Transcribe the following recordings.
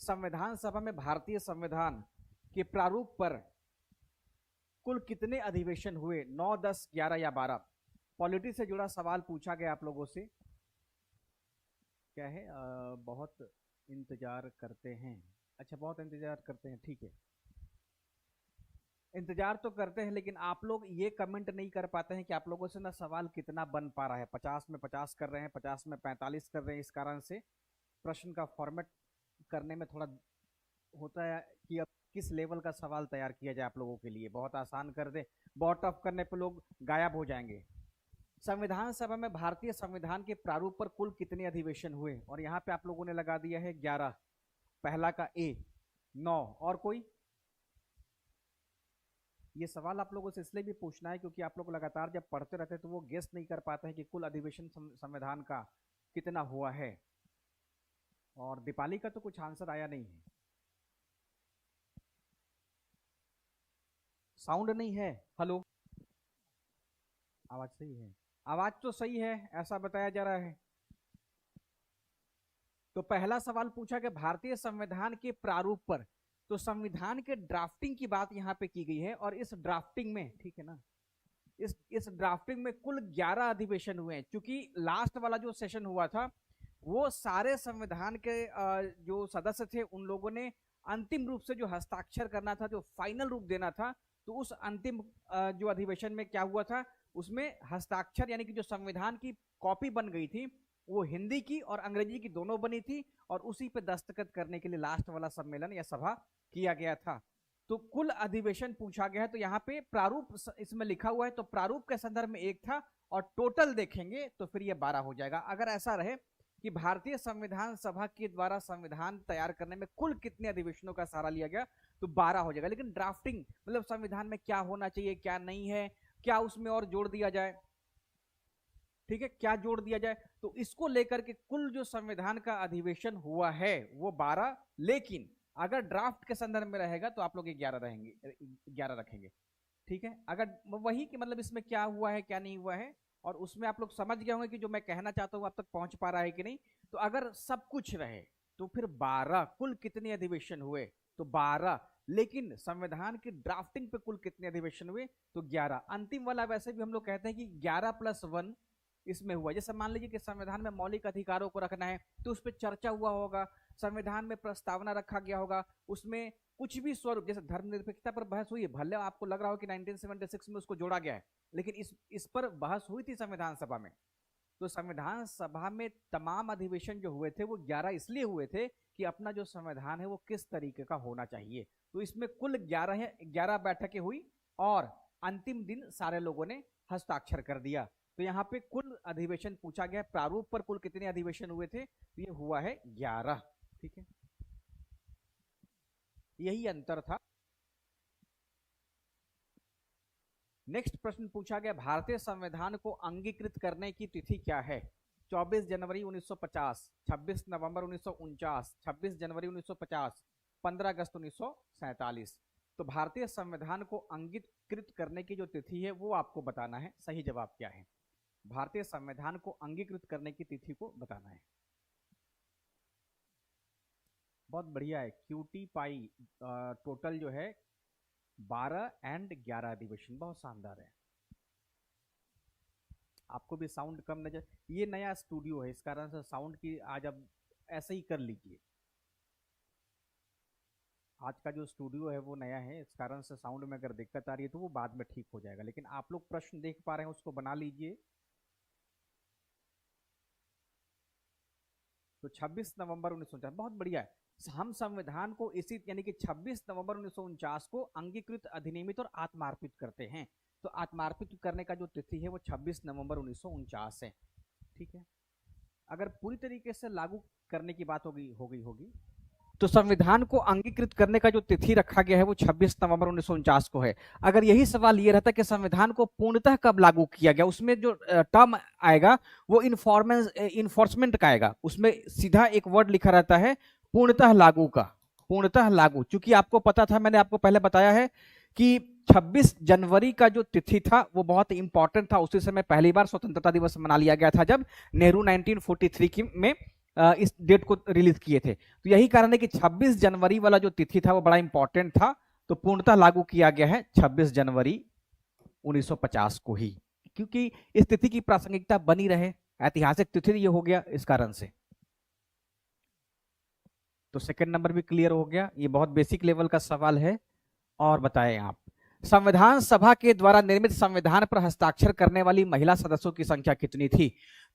संविधान सभा में भारतीय संविधान के प्रारूप पर कुल कितने अधिवेशन हुए? 9, 10, 11 या 12? पॉलिटी से जुड़ा सवाल पूछा गया आप लोगों से। क्या है? बहुत इंतजार करते हैं। अच्छा, बहुत इंतजार करते हैं, ठीक है। इंतजार तो करते हैं, लेकिन आप लोग ये कमेंट नहीं कर पाते हैं कि आप लोगों से ना सवाल कितना बन पा रहा है। 50 में 50 कर रहे हैं, 50 में 45 कर रहे हैं। इस कारण से प्रश्न का फॉर्मेट करने में थोड़ा होता है कि अब किस लेवल का सवाल तैयार किया जाए आप लोगों के लिए। बहुत आसान कर दे, बहुत टफ करने पे लोग गायब हो जाएंगे। संविधान सभा में भारतीय संविधान के प्रारूप पर कुल कितने अधिवेशन हुए? और यहाँ पे आप लोगों ने लगा दिया है 11, पहला का ए। 9 और कोई? ये सवाल आप लोगों से इसलिए भी पूछना है क्योंकि आप लोग लगातार जब पढ़ते रहते हैं तो वो गेस नहीं कर पाते हैं कि कुल अधिवेशन संविधान का कितना हुआ है। और दीपाली का तो कुछ आंसर आया नहीं है। साउंड नहीं है। हेलो, आवाज सही है? आवाज तो सही है ऐसा बताया जा रहा है। तो पहला सवाल पूछा कि भारतीय संविधान के प्रारूप पर, तो संविधान के ड्राफ्टिंग की बात यहां पे की गई है। और इस ड्राफ्टिंग में, ठीक है ना, इस ड्राफ्टिंग में कुल 11 अधिवेशन हुए हैं। क्योंकि लास्ट वाला जो सेशन हुआ था वो सारे संविधान के जो सदस्य थे उन लोगों ने अंतिम रूप से जो हस्ताक्षर करना था, जो फाइनल रूप देना था, तो उस अंतिम जो अधिवेशन में क्या हुआ था, उसमें हस्ताक्षर यानी कि जो संविधान की कॉपी बन गई थी वो हिंदी की और अंग्रेजी की दोनों बनी थी। और उसी पे दस्तखत करने के लिए लास्ट वाला सम्मेलन या सभा किया गया था। तो कुल अधिवेशन पूछा गया है। तो यहाँ पे प्रारूप इसमें लिखा हुआ है, तो प्रारूप के संदर्भ में 1 था और टोटल देखेंगे तो फिर ये 12 हो जाएगा। अगर ऐसा रहे कि भारतीय संविधान सभा के द्वारा संविधान तैयार करने में कुल कितने अधिवेशनों का सहारा लिया गया, तो 12 हो जाएगा। लेकिन ड्राफ्टिंग मतलब संविधान में क्या होना चाहिए, क्या नहीं है, क्या उसमें और जोड़ दिया जाए, ठीक है, क्या जोड़ दिया जाए, तो इसको लेकर के कुल जो संविधान का अधिवेशन हुआ है वो 12। लेकिन अगर ड्राफ्ट के संदर्भ में रहेगा तो आप लोग 11 रहेंगे, 11 रखेंगे, ठीक है। अगर वही कि मतलब इसमें क्या हुआ है क्या नहीं हुआ है, और उसमें आप लोग समझ गए होंगे कि जो मैं कहना चाहता हूं आप तक पहुंच पा रहा है कि नहीं। तो अगर सब कुछ रहे तो फिर 12। कुल कितने अधिवेशन हुए? तो 12। लेकिन संविधान की ड्राफ्टिंग पे कुल कितने अधिवेशन हुए? तो 11। अंतिम वाला वैसे भी हम लोग कहते हैं कि 11 + 1 इसमें हुआ। जैसे मान लीजिए कि संविधान में मौलिक अधिकारों को रखना है तो उस पर चर्चा हुआ होगा, संविधान में प्रस्तावना रखा गया होगा, उसमें कुछ भी स्वरूप, जैसे धर्मनिरपेक्षता पर बहस हुई है, भले आपको लग रहा हो कि 1976 में उसको जोड़ा गया है, लेकिन इस पर बहस हुई थी संविधान सभा में। तो संविधान सभा में तमाम अधिवेशन जो हुए थे वो 11 इसलिए हुए थे कि अपना जो संविधान है वो किस तरीके का होना चाहिए। तो इसमें कुल 11 बैठकें हुई और अंतिम दिन सारे लोगों ने हस्ताक्षर कर दिया। तो यहाँ पे कुल अधिवेशन पूछा गया, प्रारूप पर कुल कितने अधिवेशन हुए थे, तो ये हुआ है 11, ठीक है। यही अंतर था। नेक्स्ट प्रश्न पूछा गया, भारतीय संविधान को अंगीकृत करने की तिथि क्या है? 24 जनवरी 1950, 26 नवंबर 1949, 26 जनवरी 1950, 15 अगस्त 1947। तो भारतीय संविधान को अंगीकृत करने की जो तिथि है वो आपको बताना है। सही जवाब क्या है? भारतीय संविधान को अंगीकृत करने की तिथि को बताना है। बहुत बढ़िया है। क्यूटी पाई टोटल जो है 12 और 11 अधिवेशन, बहुत शानदार है। आपको भी साउंड कम नजर, ये नया स्टूडियो है इस कारण से साउंड की आज अब ऐसे ही कर लीजिए। आज का जो स्टूडियो है वो नया है, इस कारण से साउंड में अगर दिक्कत आ रही है तो वो बाद में ठीक हो जाएगा। लेकिन आप लोग प्रश्न देख पा रहे हैं उसको बना लीजिए। तो 26 नवंबर 1949, बहुत बढ़िया है। हम संविधान को इसी यानी कि 26 नवंबर 1949 को अंगीकृत, अधिनियमित और आत्मार्पित करते हैं। तो आत्मार्पित करने का जो तिथि है वो 26 नवंबर 1949 है, ठीक है। अगर पूरी तरीके से लागू करने की बात होगी तो संविधान को अंगीकृत करने का जो तिथि रखा गया है वो 26 नवंबर 1949 को है। अगर यही सवाल ये रहता कि संविधान को पूर्णतः कब लागू किया गया, उसमें जो टर्म आएगा वो इन्फोर्समेंट का आएगा। उसमें सीधा एक वर्ड लिखा रहता है पूर्णतः लागू का, पूर्णतः लागू। चूंकि आपको पता था, मैंने आपको पहले बताया है कि 26 जनवरी का जो तिथि था वो बहुत इंपॉर्टेंट था। उसी समय पहली बार स्वतंत्रता दिवस मना लिया गया था जब नेहरू 1943 में इस डेट को रिलीज किए थे। तो यही कारण है कि 26 जनवरी वाला जो तिथि था वो बड़ा इंपॉर्टेंट था, तो पूर्णतः लागू किया गया है 26 जनवरी 1950 को ही, क्योंकि इस तिथि की प्रासंगिकता बनी रहे, ऐतिहासिक तिथि ये हो गया इस कारण से। तो सेकंड नंबर भी क्लियर हो गया, ये बहुत बेसिक लेवल का सवाल है। और बताएं आप, संविधान सभा के द्वारा निर्मित संविधान पर हस्ताक्षर करने वाली महिला सदस्यों की संख्या कितनी थी?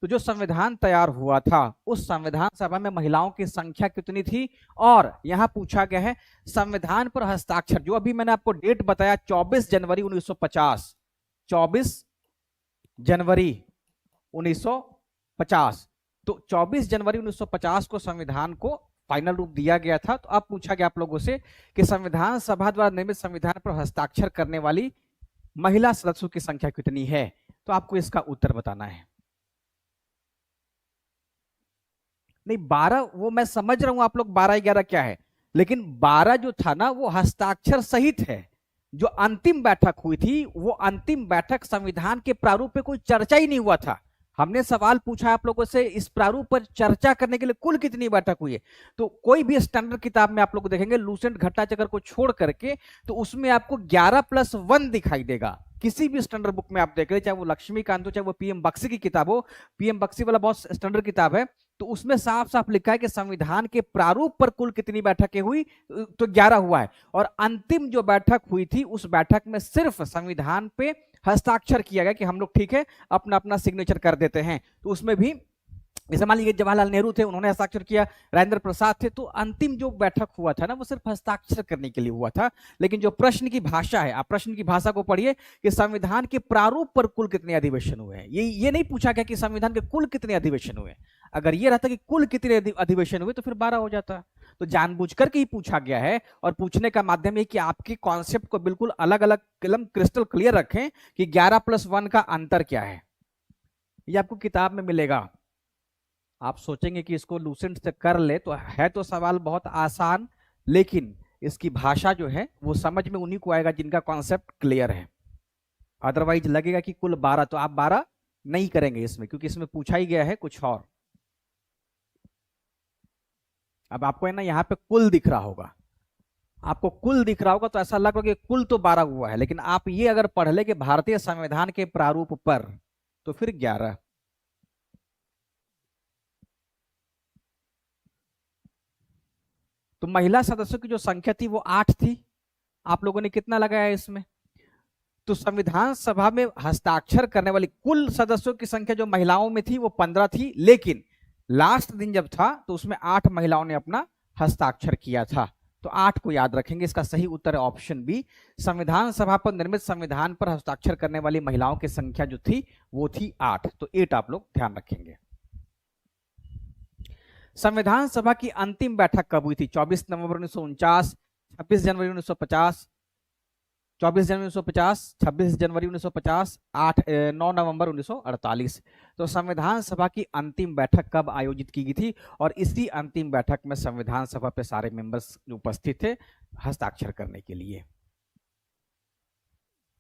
तो जो संविधान तैयार हुआ था उस संविधान सभा में महिलाओं की संख्या कितनी थी? और यहां पूछा गया है संविधान पर हस्ताक्षर, जो अभी मैंने आपको डेट बताया 24 जनवरी 1950, 24 जनवरी 1950, तो 24 जनवरी 1950 को संविधान को फाइनल रूप दिया गया था। तो अब पूछा गया आप लोगों से कि संविधान सभा द्वारा निर्मित संविधान पर हस्ताक्षर करने वाली महिला सदस्यों की संख्या कितनी है? तो आपको इसका उत्तर बताना है। नहीं 12 वो मैं समझ रहा हूं आप लोग 12-11 क्या है, लेकिन 12 जो था ना वो हस्ताक्षर सहित है। जो अंतिम बैठक हुई थी वो अंतिम बैठक संविधान के प्रारूप पे कोई चर्चा ही नहीं हुआ था। हमने सवाल पूछा आप लोगों से इस प्रारूप पर चर्चा करने के लिए कुल कितनी बैठक हुई है? तो कोई भी स्टैंडर्ड किताब में आप लोग देखेंगे लूसेंट घट्टा चक्कर को छोड़ करके, तो उसमें आपको 11+1 दिखाई देगा। किसी भी स्टैंडर्ड बुक में आप देख रहे, चाहे वो लक्ष्मीकांत हो चाहे वो पीएम बख्शी की किताब हो, पीएम बख्शी वाला बहुत स्टैंडर्ड किताब है, तो उसमें साफ साफ लिखा है कि संविधान के प्रारूप पर कुल कितनी बैठकें हुई, तो 11 हुआ है। और अंतिम जो बैठक हुई थी उस बैठक में सिर्फ संविधान पे हस्ताक्षर किया गया कि हम लोग ठीक है अपना अपना सिग्नेचर कर देते हैं। तो उसमें भी जैसे मान लीजिए जवाहरलाल नेहरू थे, उन्होंने हस्ताक्षर किया, राजेंद्र प्रसाद थे, तो अंतिम जो बैठक हुआ था ना वो सिर्फ हस्ताक्षर करने के लिए हुआ था। लेकिन जो प्रश्न की भाषा है, आप प्रश्न की भाषा को पढ़िए कि संविधान के प्रारूप पर कुल कितने अधिवेशन हुए हैं। ये नहीं पूछा गया कि संविधान के कुल कितने अधिवेशन हुए। अगर ये रहता कि कुल कितने अधिवेशन हुए तो फिर 12 हो जाता। तो जानबूझकर के ही पूछा गया है, और पूछने का माध्यम ये कि आपके कॉन्सेप्ट को बिल्कुल अलग अलग कलम क्रिस्टल क्लियर रखें कि 11+1 का अंतर क्या है। ये आपको किताब में मिलेगा। आप सोचेंगे कि इसको लूसेंट से कर ले, तो है तो सवाल बहुत आसान, लेकिन इसकी भाषा जो है वो समझ में उन्हीं को आएगा जिनका कॉन्सेप्ट क्लियर है। अदरवाइज लगेगा कि कुल 12, तो आप 12 नहीं करेंगे इसमें, क्योंकि इसमें पूछा ही गया है कुछ और। अब आपको है ना यहाँ पे कुल दिख रहा होगा, आपको कुल दिख रहा होगा तो ऐसा लग रहा है कि कुल तो 12 हुआ है, लेकिन आप ये अगर पढ़ ले कि भारतीय संविधान के प्रारूप पर, तो फिर 11। तो महिला सदस्यों की जो संख्या थी वो 8 थी। आप लोगों ने कितना लगाया इसमें? तो संविधान सभा में हस्ताक्षर करने वाली कुल सदस्यों की संख्या जो महिलाओं में थी वो 15 थी, लेकिन लास्ट दिन जब था तो उसमें 8 महिलाओं ने अपना हस्ताक्षर किया था। तो 8 को याद रखेंगे। इसका सही उत्तर है ऑप्शन बी, संविधान सभा पर निर्मित संविधान पर हस्ताक्षर करने वाली महिलाओं की संख्या जो थी वो थी 8। तो 8 आप लोग ध्यान रखेंगे। संविधान सभा की अंतिम बैठक कब हुई थी? 24 नवंबर 1949, 26 जनवरी 1950, 24 जनवरी 1950, 26 जनवरी 1950, 9 नवंबर 1948। तो संविधान सभा की अंतिम बैठक कब आयोजित की गई थी? और इसी अंतिम बैठक में संविधान सभा पे सारे मेंबर्स उपस्थित थे हस्ताक्षर करने के लिए।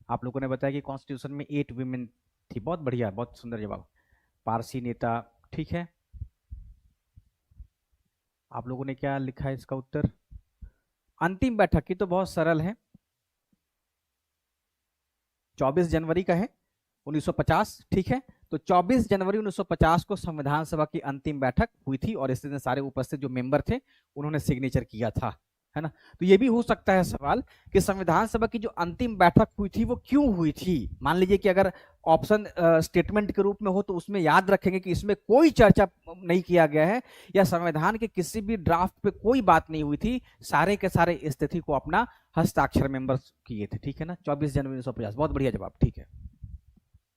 आप लोगों ने बताया कि कॉन्स्टिट्यूशन में 8 वीमेन थी। बहुत बढ़िया, बहुत सुंदर जवाब। पारसी नेता, ठीक है। आप लोगों ने क्या लिखा है इसका उत्तर? अंतिम बैठक की तो बहुत सरल है, 24 जनवरी का है 1950, ठीक है। तो 24 जनवरी 1950 को संविधान सभा की अंतिम बैठक हुई थी, और इस दिन सारे उपस्थित जो मेंबर थे उन्होंने सिग्नेचर किया था, है ना। तो ये भी हो सकता है सवाल कि संविधान सभा की जो अंतिम बैठक हुई थी वो क्यों हुई थी। मान लीजिए कि अगर ऑप्शन स्टेटमेंट के रूप में हो तो उसमें याद रखेंगे कि इसमें कोई चर्चा नहीं किया गया है, या संविधान के किसी भी ड्राफ्ट पे कोई बात नहीं हुई थी, सारे के सारे इस तिथि को अपना हस्ताक्षर मेंबर्स किए थे, ठीक है ना। 24 जनवरी 1950, बहुत बढ़िया जवाब, ठीक है।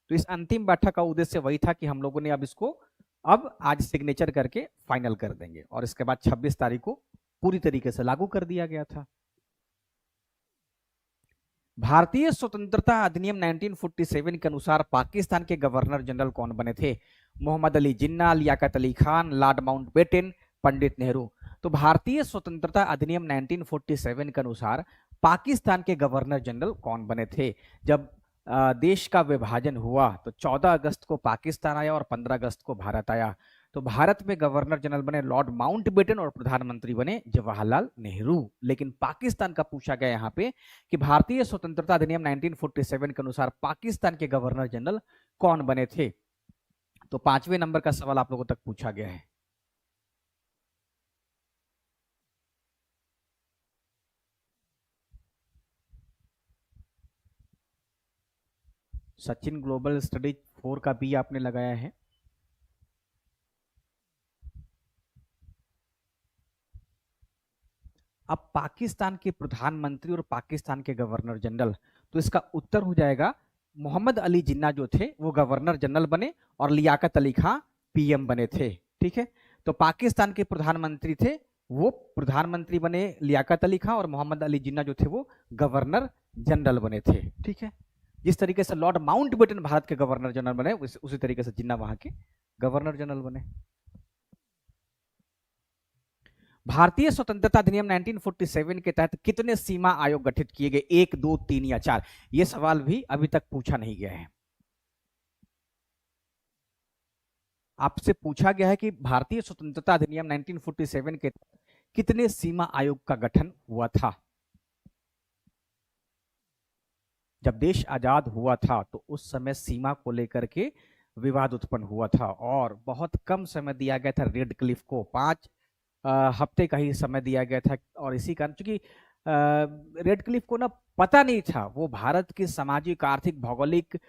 तो इस अंतिम बैठक का उद्देश्य वही था कि हम लोगों ने अब इसको आज सिग्नेचर करके फाइनल कर देंगे, और इसके बाद 26 तारीख को पूरी तरीके से लागू कर दिया गया था। भारतीय स्वतंत्रता अधिनियम 1947 के अनुसार पाकिस्तान के गवर्नर जनरल कौन बने थे? Mohammad Ali Jinnah, Liaquat Ali Khan, Lord Mountbatten, Pandit Nehru. तो भारतीय स्वतंत्रता अधिनियम 1947 के अनुसार पाकिस्तान के गवर्नर जनरल कौन बने थे? जब देश का विभाजन हुआ तो 14 अगस्त को पाकिस्तान आया और 15 अगस्त को भारत आया। तो भारत में गवर्नर जनरल बने लॉर्ड माउंटबेटन और प्रधानमंत्री बने जवाहरलाल नेहरू। लेकिन पाकिस्तान का पूछा गया यहाँ पे कि भारतीय स्वतंत्रता अधिनियम 1947 के अनुसार पाकिस्तान के गवर्नर जनरल कौन बने थे। तो 5वें नंबर का सवाल आप लोगों तक पूछा गया है। सचिन ग्लोबल स्टडीज 4 का बी आपने लगाया है। अब पाकिस्तान के प्रधानमंत्री और पाकिस्तान के गवर्नर जनरल, तो इसका उत्तर हो जाएगा मोहम्मद अली जिन्ना जो थे वो गवर्नर जनरल बने और लियाकत अली खां पीएम बने थे। ठीक है, तो पाकिस्तान के प्रधानमंत्री थे वो प्रधानमंत्री बने लियाकत अली खां और मोहम्मद अली जिन्ना जो थे वो गवर्नर जनरल बने थे। ठीक है, जिस तरीके से लॉर्ड माउंटबेटन भारत के गवर्नर जनरल बने उसी तरीके से जिन्ना वहां के गवर्नर जनरल बने। भारतीय स्वतंत्रता अधिनियम 1947 के तहत कितने सीमा आयोग गठित किए गए, 1, 2, 3 या 4? यह सवाल भी अभी तक पूछा नहीं गया है। आपसे पूछा गया है कि भारतीय स्वतंत्रता अधिनियम 1947 के कितने सीमा आयोग का गठन हुआ था। जब देश आजाद हुआ था तो उस समय सीमा को लेकर के विवाद उत्पन्न हुआ था और बहुत कम समय दिया गया था रेड क्लिफ को, 5 हफ्ते का ही समय दिया गया था। और इसी कारण चूंकि रेड क्लिफ को ना पता नहीं था, वो भारत के सामाजिक आर्थिक भौगोलिक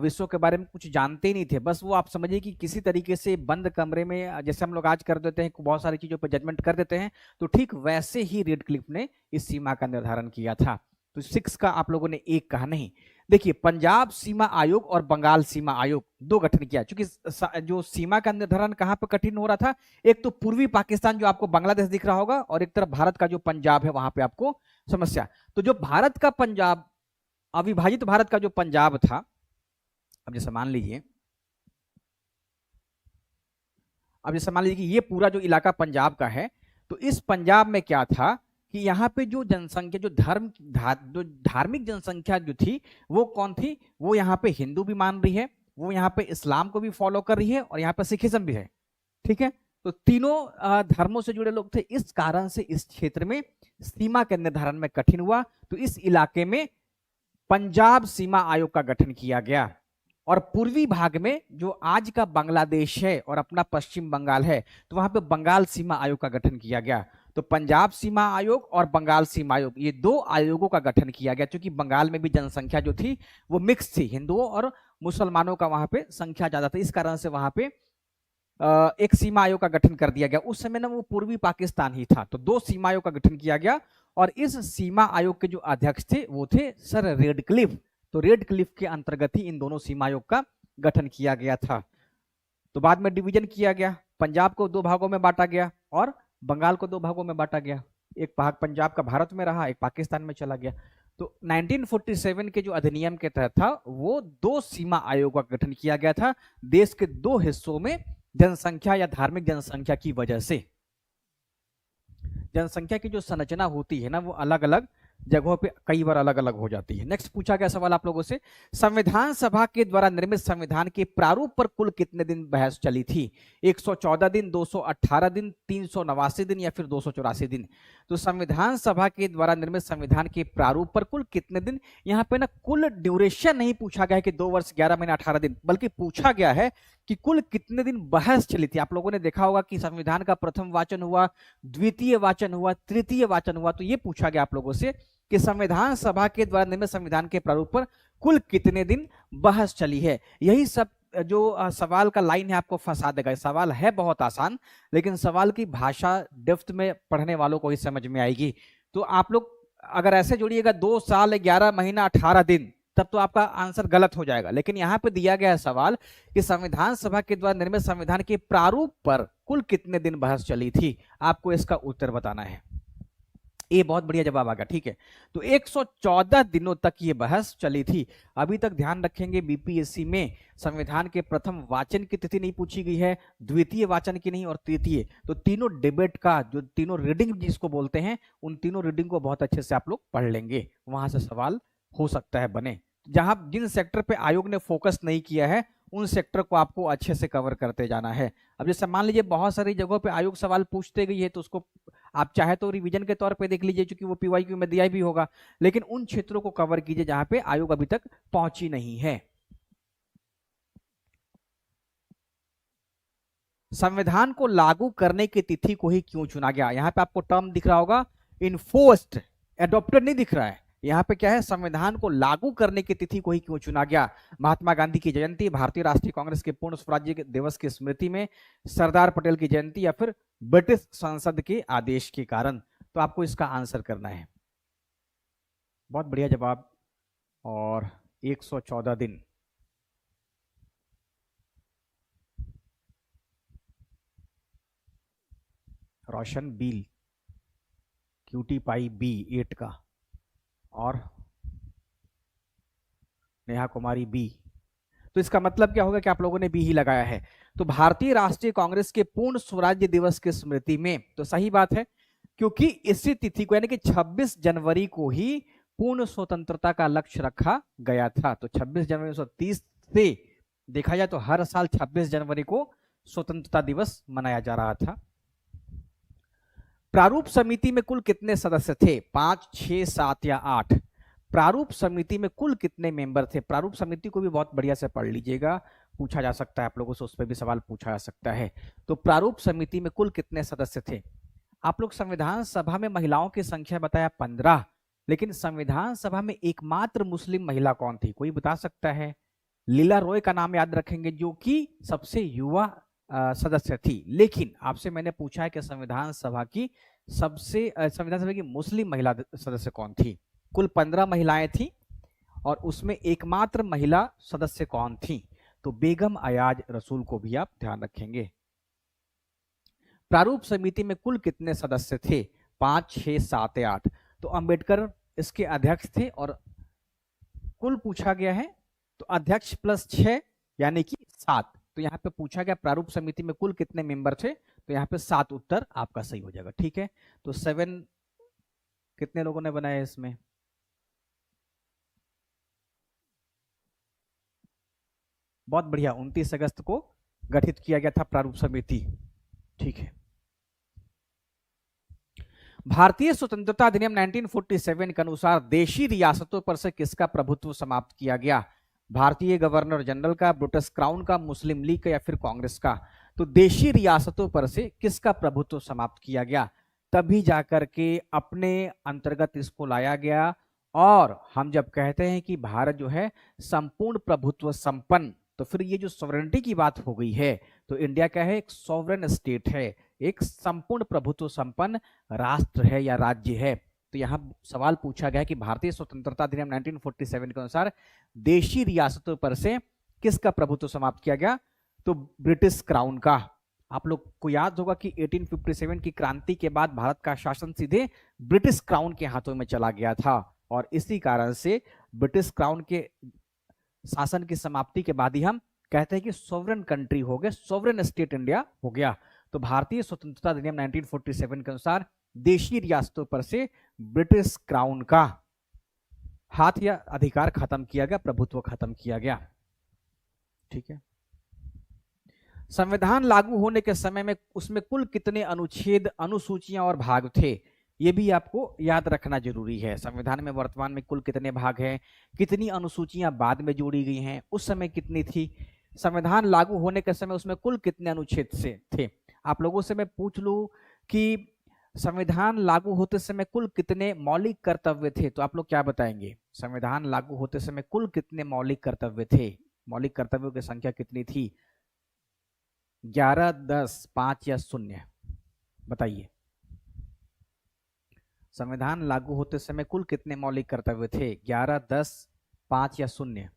विषयों के बारे में कुछ जानते ही नहीं थे। बस वो आप समझिए कि किसी तरीके से बंद कमरे में जैसे हम लोग आज कर देते हैं, बहुत सारी चीजों पर जजमेंट कर देते हैं, तो ठीक वैसे ही रेड क्लिफ ने इस सीमा का निर्धारण किया था। तो 6 का आप लोगों ने 1 कहा नहीं। देखिए, पंजाब सीमा आयोग और बंगाल सीमा आयोग 2 गठन किया, क्योंकि जो सीमा का निर्धारण कहां पर कठिन हो रहा था, एक तो पूर्वी पाकिस्तान जो आपको बांग्लादेश दिख रहा होगा और एक तरफ भारत का जो पंजाब है वहां पे आपको समस्या। तो जो भारत का पंजाब, अविभाजित भारत का जो पंजाब था, अब जैसे मान लीजिए कि ये पूरा जो इलाका पंजाब का है, तो इस पंजाब में क्या था कि यहाँ पे जो जनसंख्या, जो धार्मिक जनसंख्या जो थी वो कौन थी, वो यहाँ पे हिंदू भी मान रही है, वो यहाँ पे इस्लाम को भी फॉलो कर रही है और यहाँ पे सिखिज्म भी है। ठीक है, तो तीनों धर्मों से जुड़े लोग थे। इस कारण से इस क्षेत्र में सीमा के निर्धारण में कठिन हुआ, तो इस इलाके में पंजाब सीमा आयोग का गठन किया गया। और पूर्वी भाग में जो आज का बांग्लादेश है और अपना पश्चिम बंगाल है, तो वहां पे बंगाल सीमा आयोग का गठन किया गया। तो पंजाब सीमा आयोग और बंगाल सीमा आयोग, ये 2 आयोगों का गठन किया गया, क्योंकि बंगाल में भी जनसंख्या जो थी वो मिक्स थी, हिंदुओं और मुसलमानों का वहां पे संख्या ज्यादा था। इस कारण से वहां पे एक सीमा आयोग का गठन कर दिया गया। उस समय ना वो पूर्वी पाकिस्तान ही था, तो 2 सीमा आयोग का गठन किया गया और इस सीमा आयोग के जो अध्यक्ष थे वो थे सर रेड क्लिफ। तो रेड क्लिफ के अंतर्गत ही इन दोनों सीमा आयोग का गठन किया गया था। तो बाद में डिवीजन किया गया, पंजाब को 2 भागों में बांटा गया और बंगाल को 2 भागों में बांटा गया। एक भाग पंजाब का भारत में रहा, एक पाकिस्तान में चला गया। तो 1947 के जो अधिनियम के तहत था वो 2 सीमा आयोग का गठन किया गया था, देश के 2 हिस्सों में जनसंख्या या धार्मिक जनसंख्या की वजह से। जनसंख्या की जो संरचना होती है ना, वो अलग अलग जगहों पे कई बार अलग अलग हो जाती है। नेक्स्ट पूछा गया सवाल आप लोगों से, संविधान सभा के द्वारा निर्मित संविधान के प्रारूप पर कुल कितने दिन बहस चली थी? 114 दिन, 218 दिन, 389 दिन या फिर 284 दिन? तो संविधान सभा के द्वारा निर्मित संविधान के प्रारूप पर कुल कितने दिन, यहाँ पे ना कुल ड्यूरेशन नहीं पूछा गया है कि 2 वर्ष 11 महीने 18 दिन, बल्कि पूछा गया है कि कुल कितने दिन बहस चली थी। आप लोगों ने देखा होगा कि संविधान का प्रथम वाचन हुआ, द्वितीय वाचन हुआ, तृतीय वाचन हुआ, तो ये पूछा गया आप लोगों से कि संविधान सभा के द्वारा निर्मित संविधान के प्रारूप पर कुल कितने दिन बहस चली है। यही सब जो सवाल का लाइन है आपको फंसा देगा। सवाल है बहुत आसान, लेकिन सवाल की भाषा डेप्थ में पढ़ने वालों को ही समझ में आएगी। तो आप लोग अगर ऐसे जोड़िएगा 2 साल 11 महीना 18 दिन, तब तो आपका आंसर गलत हो जाएगा। लेकिन यहाँ पे दिया गया है सवाल कि संविधान सभा के द्वारा निर्मित संविधान के प्रारूप पर कुल कितने दिन बहस चली थी, आपको इसका उत्तर बताना है। ये बहुत बढ़िया जवाब आ गया। ठीक है, तो 114 दिनों तक ये बहस चली थी। अभी तक ध्यान रखेंगे बीपीएससी में संविधान के प्रथम वाचन की तिथि नहीं पूछी गई है, द्वितीय वाचन की नहीं और तृतीय। तो तीनों डिबेट का जो तीनों रीडिंग जिसको बोलते हैं, उन तीनों रीडिंग को बहुत अच्छे से आप लोग पढ़ लेंगे, वहां से सवाल हो सकता है बने। जहां जिन सेक्टर पे आयोग ने फोकस नहीं किया है उन सेक्टर को आपको अच्छे से कवर करते जाना है। अब जैसे मान लीजिए बहुत सारी जगहों पे आयोग सवाल पूछते गई है, तो उसको आप चाहे तो रिवीजन के तौर पे देख लीजिए, क्योंकि वो पीवाईक्यू में दिया भी होगा, लेकिन उन क्षेत्रों को कवर कीजिए जहां पे आयोग अभी तक पहुंची नहीं है। संविधान को लागू करने की तिथि को ही क्यों चुना गया? यहां पे आपको टर्म दिख रहा होगा, इन्फोर्स्ड, एडॉप्टेड नहीं दिख रहा है। यहाँ पे क्या है, संविधान को लागू करने की तिथि को ही क्यों चुना गया? महात्मा गांधी की जयंती, भारतीय राष्ट्रीय कांग्रेस के पूर्ण स्वराज्य दिवस की स्मृति में, सरदार पटेल की जयंती, या फिर ब्रिटिश संसद के आदेश के कारण? तो आपको इसका आंसर करना है। बहुत बढ़िया जवाब। और 114 दिन। रोशन बील, क्यूटी पाई बी 8 का, और नेहा कुमारी बी। तो इसका मतलब क्या होगा कि आप लोगों ने बी ही लगाया है। तो भारतीय राष्ट्रीय कांग्रेस के पूर्ण स्वराज्य दिवस की स्मृति में, तो सही बात है, क्योंकि इसी तिथि को यानी कि 26 जनवरी को ही पूर्ण स्वतंत्रता का लक्ष्य रखा गया था। तो 26 जनवरी 1930 से देखा जाए तो हर साल 26 जनवरी को स्वतंत्रता दिवस मनाया जा रहा था। प्रारूप समिति में कुल कितने सदस्य थे? 5, 6, 7 या 8? प्रारूप समिति में कुल कितने मेंबर थे? प्रारूप समिति को भी बहुत बढ़िया से पढ़ लीजिएगा, पूछा जा सकता है आप लोगों से, उस पर भी सवाल पूछा जा सकता है। तो प्रारूप समिति में कुल कितने सदस्य थे? आप लोग संविधान सभा में महिलाओं की संख्या बताया 15, लेकिन संविधान सभा में एकमात्र मुस्लिम महिला कौन थी? कोई बता सकता है? लीला रॉय का नाम याद रखेंगे, जो कि सबसे युवा सदस्य थी। लेकिन आपसे मैंने पूछा है कि संविधान सभा की मुस्लिम महिला सदस्य कौन थी? कुल 15 महिलाएं थी, और उसमें एकमात्र महिला सदस्य कौन थी? तो बेगम अयाज रसूल को भी आप ध्यान रखेंगे। प्रारूप समिति में कुल कितने सदस्य थे? 5, 6, 7 या 8? तो अंबेडकर इसके अध्यक्ष थे, और कुल पूछा गया है तो अध्यक्ष प्लस 6 यानी कि 7। तो यहाँ पे पूछा गया प्रारूप समिति में कुल कितने मेंबर थे, तो यहाँ पे 7 उत्तर आपका सही हो जाएगा। ठीक है, तो 7 कितने लोगों ने बनाया इसमें? बहुत बढ़िया, 29 अगस्त को गठित किया गया था प्रारूप समिति। ठीक है। भारतीय स्वतंत्रता अधिनियम 1947 के अनुसार देशी रियासतों पर से किसका प्रभुत्व समाप्त किया गया? भारतीय गवर्नर जनरल का, ब्रिटिश क्राउन का, मुस्लिम लीग का, या फिर कांग्रेस का? तो देशी रियासतों पर से किसका प्रभुत्व समाप्त किया गया? तभी जाकर के अपने अंतर्गत इसको लाया गया। और हम जब कहते हैं कि भारत जो है संपूर्ण प्रभुत्व संपन्न, तो फिर ये जो सॉवरेनिटी की बात हो गई है, तो इंडिया क्या है? एक सॉवरेन स्टेट है, एक संपूर्ण प्रभुत्व संपन्न राष्ट्र है या राज्य है। तो यहां सवाल पूछा गया कि भारतीय स्वतंत्रता अधिनियम 1947 के अनुसार देशी रियासतों पर से किसका प्रभुत्व समाप्त किया गया? तो ब्रिटिश क्राउन का। आप लोग को याद होगा कि 1857 की क्रांति के बाद भारत का शासन सीधे ब्रिटिश क्राउन के हाथों में चला गया था, और इसी कारण से ब्रिटिश क्राउन के शासन की समाप्ति के बाद ही हम कहते हैं कि सॉवरेन कंट्री हो गया, सॉवरेन स्टेट इंडिया हो गया। तो भारतीय स्वतंत्रता अधिनियम 1947 के अनुसार देशी रियासतों पर से ब्रिटिश क्राउन का हाथ या अधिकार खत्म किया गया, प्रभुत्व खत्म किया गया। ठीक है। संविधान लागू होने के समय में उसमें कुल कितने अनुच्छेद, अनुसूचियां और भाग थे? ये भी आपको याद रखना जरूरी है। संविधान में वर्तमान में कुल कितने भाग हैं, कितनी अनुसूचियां बाद में जोड़ी गई हैं, उस समय कितनी थी, संविधान लागू होने के समय उसमें कुल कितने अनुच्छेद से थे? आप लोगों से मैं पूछ लूं कि संविधान लागू होते समय कुल कितने मौलिक कर्तव्य थे, तो आप लोग क्या बताएंगे? संविधान लागू होते समय कुल कितने मौलिक कर्तव्य थे? मौलिक कर्तव्यों की संख्या कितनी थी? 11, 10, 5 या 0? बताइए। संविधान लागू होते समय कुल कितने मौलिक कर्तव्य थे? 11, 10, 5 या 0?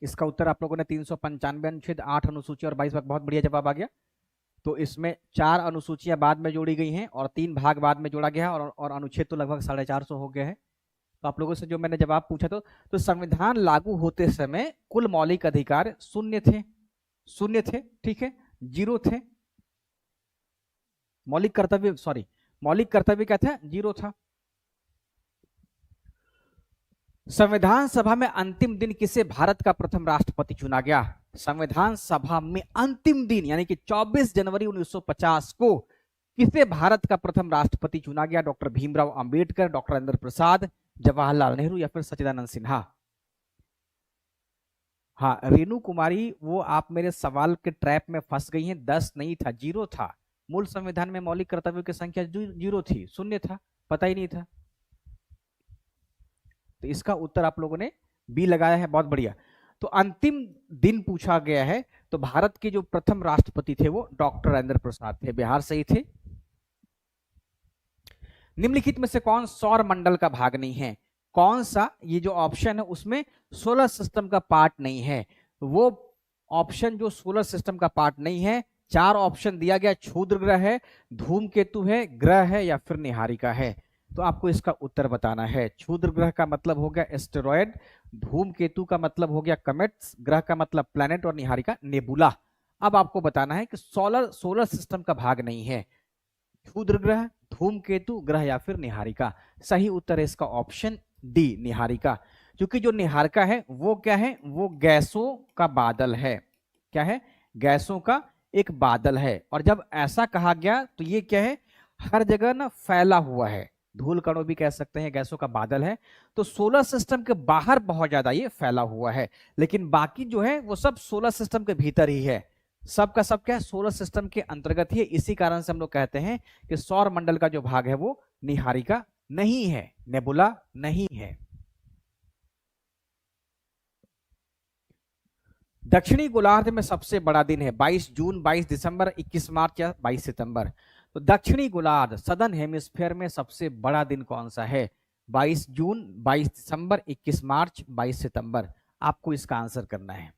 इसका उत्तर आप लोगों ने 395 अनुच्छेद, 8 अनुसूची और 22 भाग। बहुत बढ़िया जवाब आ गया। तो इसमें 4 अनुसूचियां बाद में जोड़ी गई हैं और 3 भाग बाद में जोड़ा गया है, और अनुच्छेद तो लगभग 450 हो गए हैं। तो आप लोगों से जो मैंने जवाब पूछा तो संविधान लागू होते समय कुल मौलिक अधिकार 0 थे, 0 थे। ठीक है, 0 थे। मौलिक कर्तव्य, सॉरी, मौलिक कर्तव्य क्या था? 0 था। संविधान सभा में अंतिम दिन किसे भारत का प्रथम राष्ट्रपति चुना गया? संविधान सभा में अंतिम दिन यानी कि 24 जनवरी 1950 को किसे भारत का प्रथम राष्ट्रपति चुना गया? डॉक्टर भीमराव अंबेडकर, डॉक्टर राजेंद्र प्रसाद, जवाहरलाल नेहरू या फिर सच्चिदानंद सिन्हा? हाँ रेणु कुमारी, वो आप मेरे सवाल के ट्रैप में फंस गई हैं। 10 नहीं था, 0 था। मूल संविधान में मौलिक कर्तव्यों की संख्या 0 थी, शून्य था, पता ही नहीं था। तो इसका उत्तर आप लोगों ने बी लगाया है, बहुत बढ़िया। तो अंतिम दिन पूछा गया है, तो भारत के जो प्रथम राष्ट्रपति थे वो डॉक्टर राजेंद्र प्रसाद थे, बिहार से ही थे। निम्नलिखित में से कौन सौर मंडल का भाग नहीं है? कौन सा, ये जो ऑप्शन है उसमें सोलर सिस्टम का पार्ट नहीं है। वो ऑप्शन जो सोलर सिस्टम का पार्ट नहीं है, 4 ऑप्शन दिया गया, क्षुद्र ग्रह है, धूमकेतु है, ग्रह है या फिर निहारिका है। तो आपको इसका उत्तर बताना है। क्षुद्र ग्रह का मतलब हो गया एस्टेरॉयड, धूमकेतु का मतलब हो गया कमेट्स, ग्रह का मतलब प्लैनेट और निहारिका नेबुला। अब आपको बताना है कि सोलर सिस्टम का भाग नहीं है, क्षुद्र ग्रह, धूमकेतु, ग्रह या फिर निहारिका। सही उत्तर है इसका ऑप्शन डी, निहारिका। क्योंकि जो निहारिका है वो क्या है? वो गैसों का बादल है। क्या है? गैसों का एक बादल है। और जब ऐसा कहा गया तो ये क्या है? हर जगह ना फैला हुआ है, धूल कणों भी कह सकते हैं, गैसों का बादल है। तो सोलर सिस्टम के बाहर बहुत ज्यादा ये फैला हुआ है, लेकिन बाकी जो है वो सब सोलर सिस्टम के भीतर ही है। सब का सब क्या है? सोलर सिस्टम के अंतर्गत ही है। इसी कारण से हम लोग कहते हैं कि सौर मंडल का जो भाग है वो निहारिका नहीं है, नेबुला नहीं है। दक्षिणी गोलार्ध में सबसे बड़ा दिन है 22 जून, 22 दिसंबर, 21 मार्च या 22 सितंबर। तो दक्षिणी गोलार्ध, सदर्न हेमिस्फीयर में सबसे बड़ा दिन कौन सा है? 22 जून, 22 दिसंबर, 21 मार्च, 22 सितंबर। आपको इसका आंसर करना है।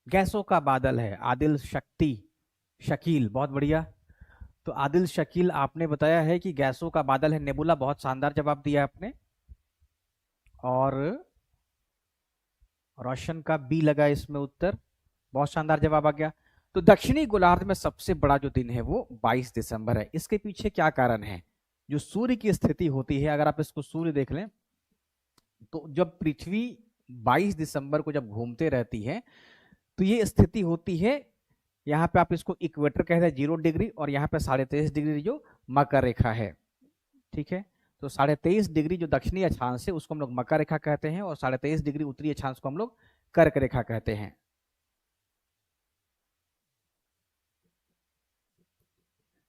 गैसों का बादल है। आदिल शकील, बहुत बढ़िया। तो आदिल शकील आपने बताया है कि गैसों का बादल है नेबुला, बहुत शानदार जवाब दिया आपने। और रोशन का बी लगा इसमें उत्तर, बहुत शानदार जवाब आ गया। तो दक्षिणी गोलार्ध में सबसे बड़ा जो दिन है वो 22 दिसंबर है। इसके पीछे क्या कारण है? जो सूर्य की स्थिति होती है, अगर आप इसको सूर्य देख लें तो जब पृथ्वी 22 दिसंबर को जब घूमते रहती है तो ये स्थिति होती है, यहाँ पे आप इसको इक्वेटर कहते हैं 0 डिग्री, और यहाँ पे 23.5 डिग्री जो मकर रेखा है। ठीक है, तो 23.5 डिग्री जो दक्षिणी अक्षांश है उसको हम लोग मकर रेखा कहते हैं, और 23.5 डिग्री उत्तरी अक्षांश को हम लोग कर्क रेखा कहते हैं।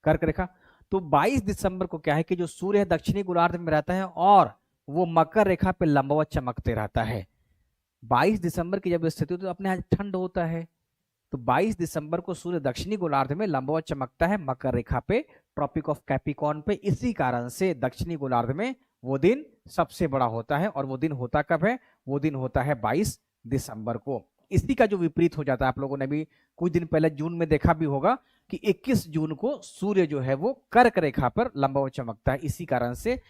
कर्क रेखा। तो 22 दिसंबर को क्या है कि जो सूर्य है दक्षिणी गोलार्ध में रहता है और वो मकर रेखा पे लंबवत चमकते रहता है। 22 दिसंबर की जब स्थिति तो अपने यहाँ ठंड होता है, तो 22 दिसंबर को सूर्य दक्षिणी गोलार्ध में लंबवत चमकता है मकर रेखा पे, ट्रॉपिक ऑफ कैप्रिकॉर्न पे। इसी कारण से दक्षिणी गोलार्ध में वो दिन सबसे बड़ा होता है। और वो दिन होता कब है? वो दिन होता है 22 दिसंबर को। इसी का जो विपरीत हो जाता है, आप लोगों ने भी कुछ दिन पहले जून में देखा भी होगा कि 21 जून को सूर्य जो है वो कर्क रेखा पर लंबवत चमकता है। इसी कारण से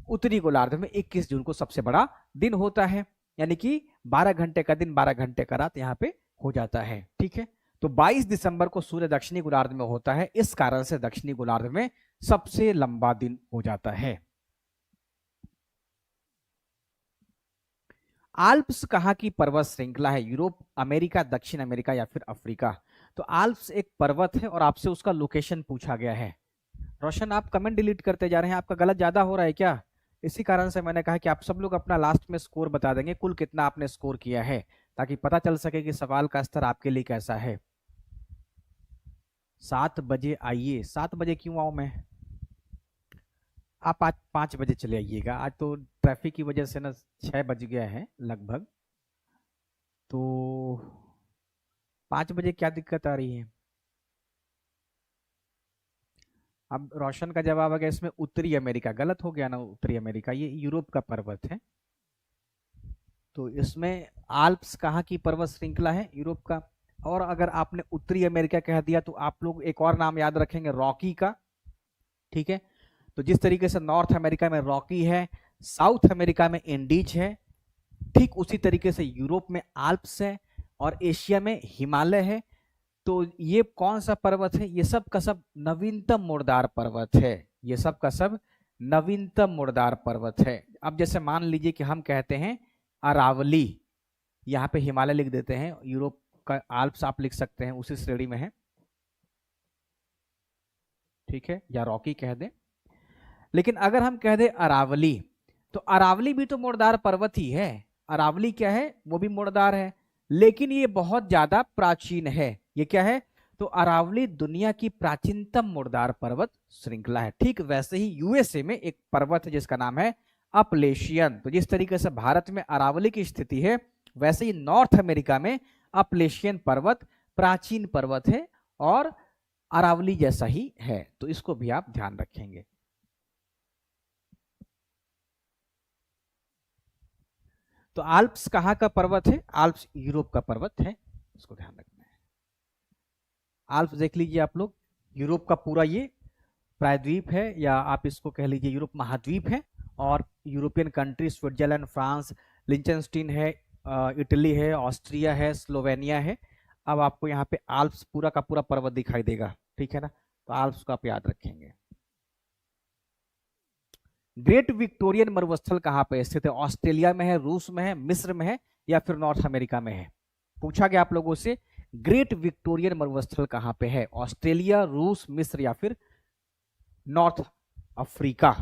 उत्तरी गोलार्ध में 21 जून को सबसे बड़ा दिन होता है, यानी कि 12 घंटे का दिन 12 घंटे का रात यहाँ पे हो जाता है। ठीक है, तो 22 दिसंबर को सूर्य दक्षिणी गोलार्ध में होता है, इस कारण से दक्षिणी गोलार्ध में सबसे लंबा दिन हो जाता है। आल्प्स कहाँ की पर्वत श्रृंखला है? यूरोप, अमेरिका, दक्षिण अमेरिका या फिर अफ्रीका? तो आल्प्स एक पर्वत है और आपसे उसका लोकेशन पूछा गया है। रोशन आप कमेंट डिलीट करते जा रहे हैं, आपका गलत ज्यादा हो रहा है क्या? इसी कारण से मैंने कहा कि आप सब लोग अपना लास्ट में स्कोर बता देंगे, कुल कितना आपने स्कोर किया है, ताकि पता चल सके कि सवाल का स्तर आपके लिए कैसा है। 7 बजे आइए। 7 बजे क्यों आऊं मैं? आप आज 5 बजे चले आइएगा। आज तो ट्रैफिक की वजह से ना 6 बज गया है लगभग, तो 5 बजे क्या दिक्कत आ रही है? अब रोशन का जवाब आ गया इसमें उत्तरी अमेरिका। गलत हो गया ना, उत्तरी अमेरिका ये यूरोप का पर्वत है। तो इसमें आल्प्स कहाँ की पर्वत श्रृंखला है? यूरोप का। और अगर आपने उत्तरी अमेरिका कह दिया तो आप लोग एक और नाम याद रखेंगे, रॉकी का। ठीक है, तो जिस तरीके से नॉर्थ अमेरिका में रॉकी है, साउथ अमेरिका में एंडीज है, ठीक उसी तरीके से यूरोप में आल्प्स है और एशिया में हिमालय है। तो ये कौन सा पर्वत है? ये सब का सब नवीनतम मुर्दार पर्वत है। ये सब का सब नवीनतम मुर्दार पर्वत है। अब जैसे मान लीजिए कि हम कहते हैं अरावली, यहाँ पे हिमालय लिख देते हैं, यूरोप का आल्प्स आप लिख सकते हैं, उसी श्रेणी में है, ठीक है, या रॉकी कह दें। लेकिन अगर हम कह दें अरावली, तो अरावली भी तो मुर्दार पर्वत ही है। अरावली क्या है? वो भी मुर्दार है, लेकिन ये बहुत ज्यादा प्राचीन है। ये क्या है? तो अरावली दुनिया की प्राचीनतम मुर्दार पर्वत श्रृंखला है। ठीक वैसे ही यूएसए में एक पर्वत है जिसका नाम है अपलेशियन। तो जिस तरीके से भारत में अरावली की स्थिति है, वैसे ही नॉर्थ अमेरिका में अपलेशियन पर्वत प्राचीन पर्वत है और अरावली जैसा ही है। तो इसको भी आप ध्यान रखेंगे। तो आल्प्स कहाँ का पर्वत है? आल्प्स यूरोप का पर्वत है, इसको ध्यान रखना है। आल्प्स देख लीजिए आप लोग, यूरोप का पूरा ये प्रायद्वीप है, या आप इसको कह लीजिए यूरोप महाद्वीप है। और यूरोपियन कंट्री स्विट्जरलैंड, फ्रांस, लिंचनस्टीन है, इटली है, ऑस्ट्रिया है, स्लोवेनिया है। अब आपको यहाँ पे आल्प्स पूरा का पूरा पर्वत दिखाई देगा, ठीक है ना। तो आल्प्स को आप याद रखेंगे। ग्रेट विक्टोरियन मरुस्थल कहाँ पे स्थित है? ऑस्ट्रेलिया में है, रूस में है, मिस्र में है, या फिर नॉर्थ अमेरिका में है? पूछा गया आप लोगों से ग्रेट विक्टोरियन मरुस्थल कहाँ पे है? ऑस्ट्रेलिया, रूस, मिस्र या फिर नॉर्थ अफ्रीका।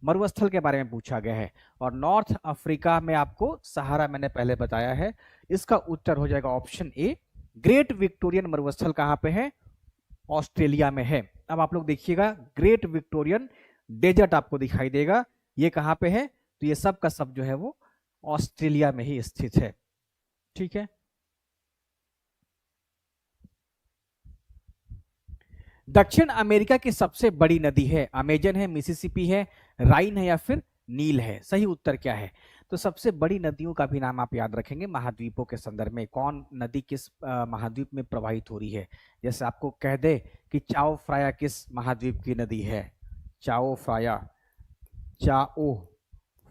मरुस्थल के बारे में पूछा गया है। और नॉर्थ अफ्रीका में आपको सहारा मैंने पहले बताया है। इसका उत्तर हो जाएगा ऑप्शन ए। ग्रेट विक्टोरियन मरुस्थल कहाँ पे है? ऑस्ट्रेलिया में है। अब आप लोग देखिएगा, ग्रेट विक्टोरियन डेजर्ट आपको दिखाई देगा, ये कहां पे है? तो ये सब का सब जो है वो ऑस्ट्रेलिया में ही स्थित है, ठीक है। दक्षिण अमेरिका की सबसे बड़ी नदी है? अमेजन है, मिसिसिपी है, राइन है या फिर नील है? सही उत्तर क्या है? तो सबसे बड़ी नदियों का भी नाम आप याद रखेंगे महाद्वीपों के संदर्भ में। कौन नदी किस महाद्वीप में प्रवाहित हो रही है? जैसे आपको कह दे कि चाओ फ्राया किस महाद्वीप की नदी है? चाओ फ्राया, चाओ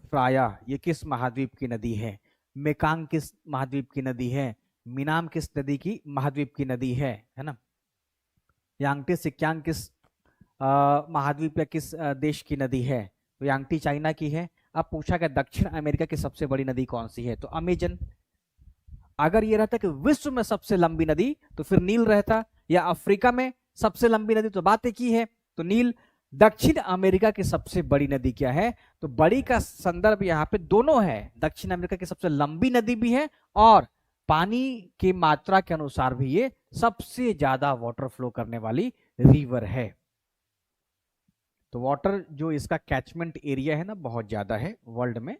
फ्राया ये किस महाद्वीप की नदी है? मेकांग किस महाद्वीप की नदी है? मिनाम किस नदी की महाद्वीप की नदी है ना? यांगटी सिक्यांग किस महाद्वीप या किस देश की नदी है? तो यांगटी चाइना की है। अब पूछा गया दक्षिण अमेरिका की सबसे बड़ी नदी कौन सी है? तो अमेजन। अगर ये रहता कि विश्व में सबसे लंबी नदी तो फिर नील रहता, या अफ्रीका में सबसे लंबी नदी तो बात एक ही है, तो नील। दक्षिण अमेरिका की सबसे बड़ी नदी क्या है? तो बड़ी का संदर्भ यहाँ पे दोनों है। दक्षिण अमेरिका की सबसे लंबी नदी भी है और पानी की मात्रा के अनुसार भी ये सबसे ज्यादा वाटर फ्लो करने वाली रिवर है। तो वाटर जो इसका कैचमेंट एरिया है ना, बहुत ज्यादा है वर्ल्ड में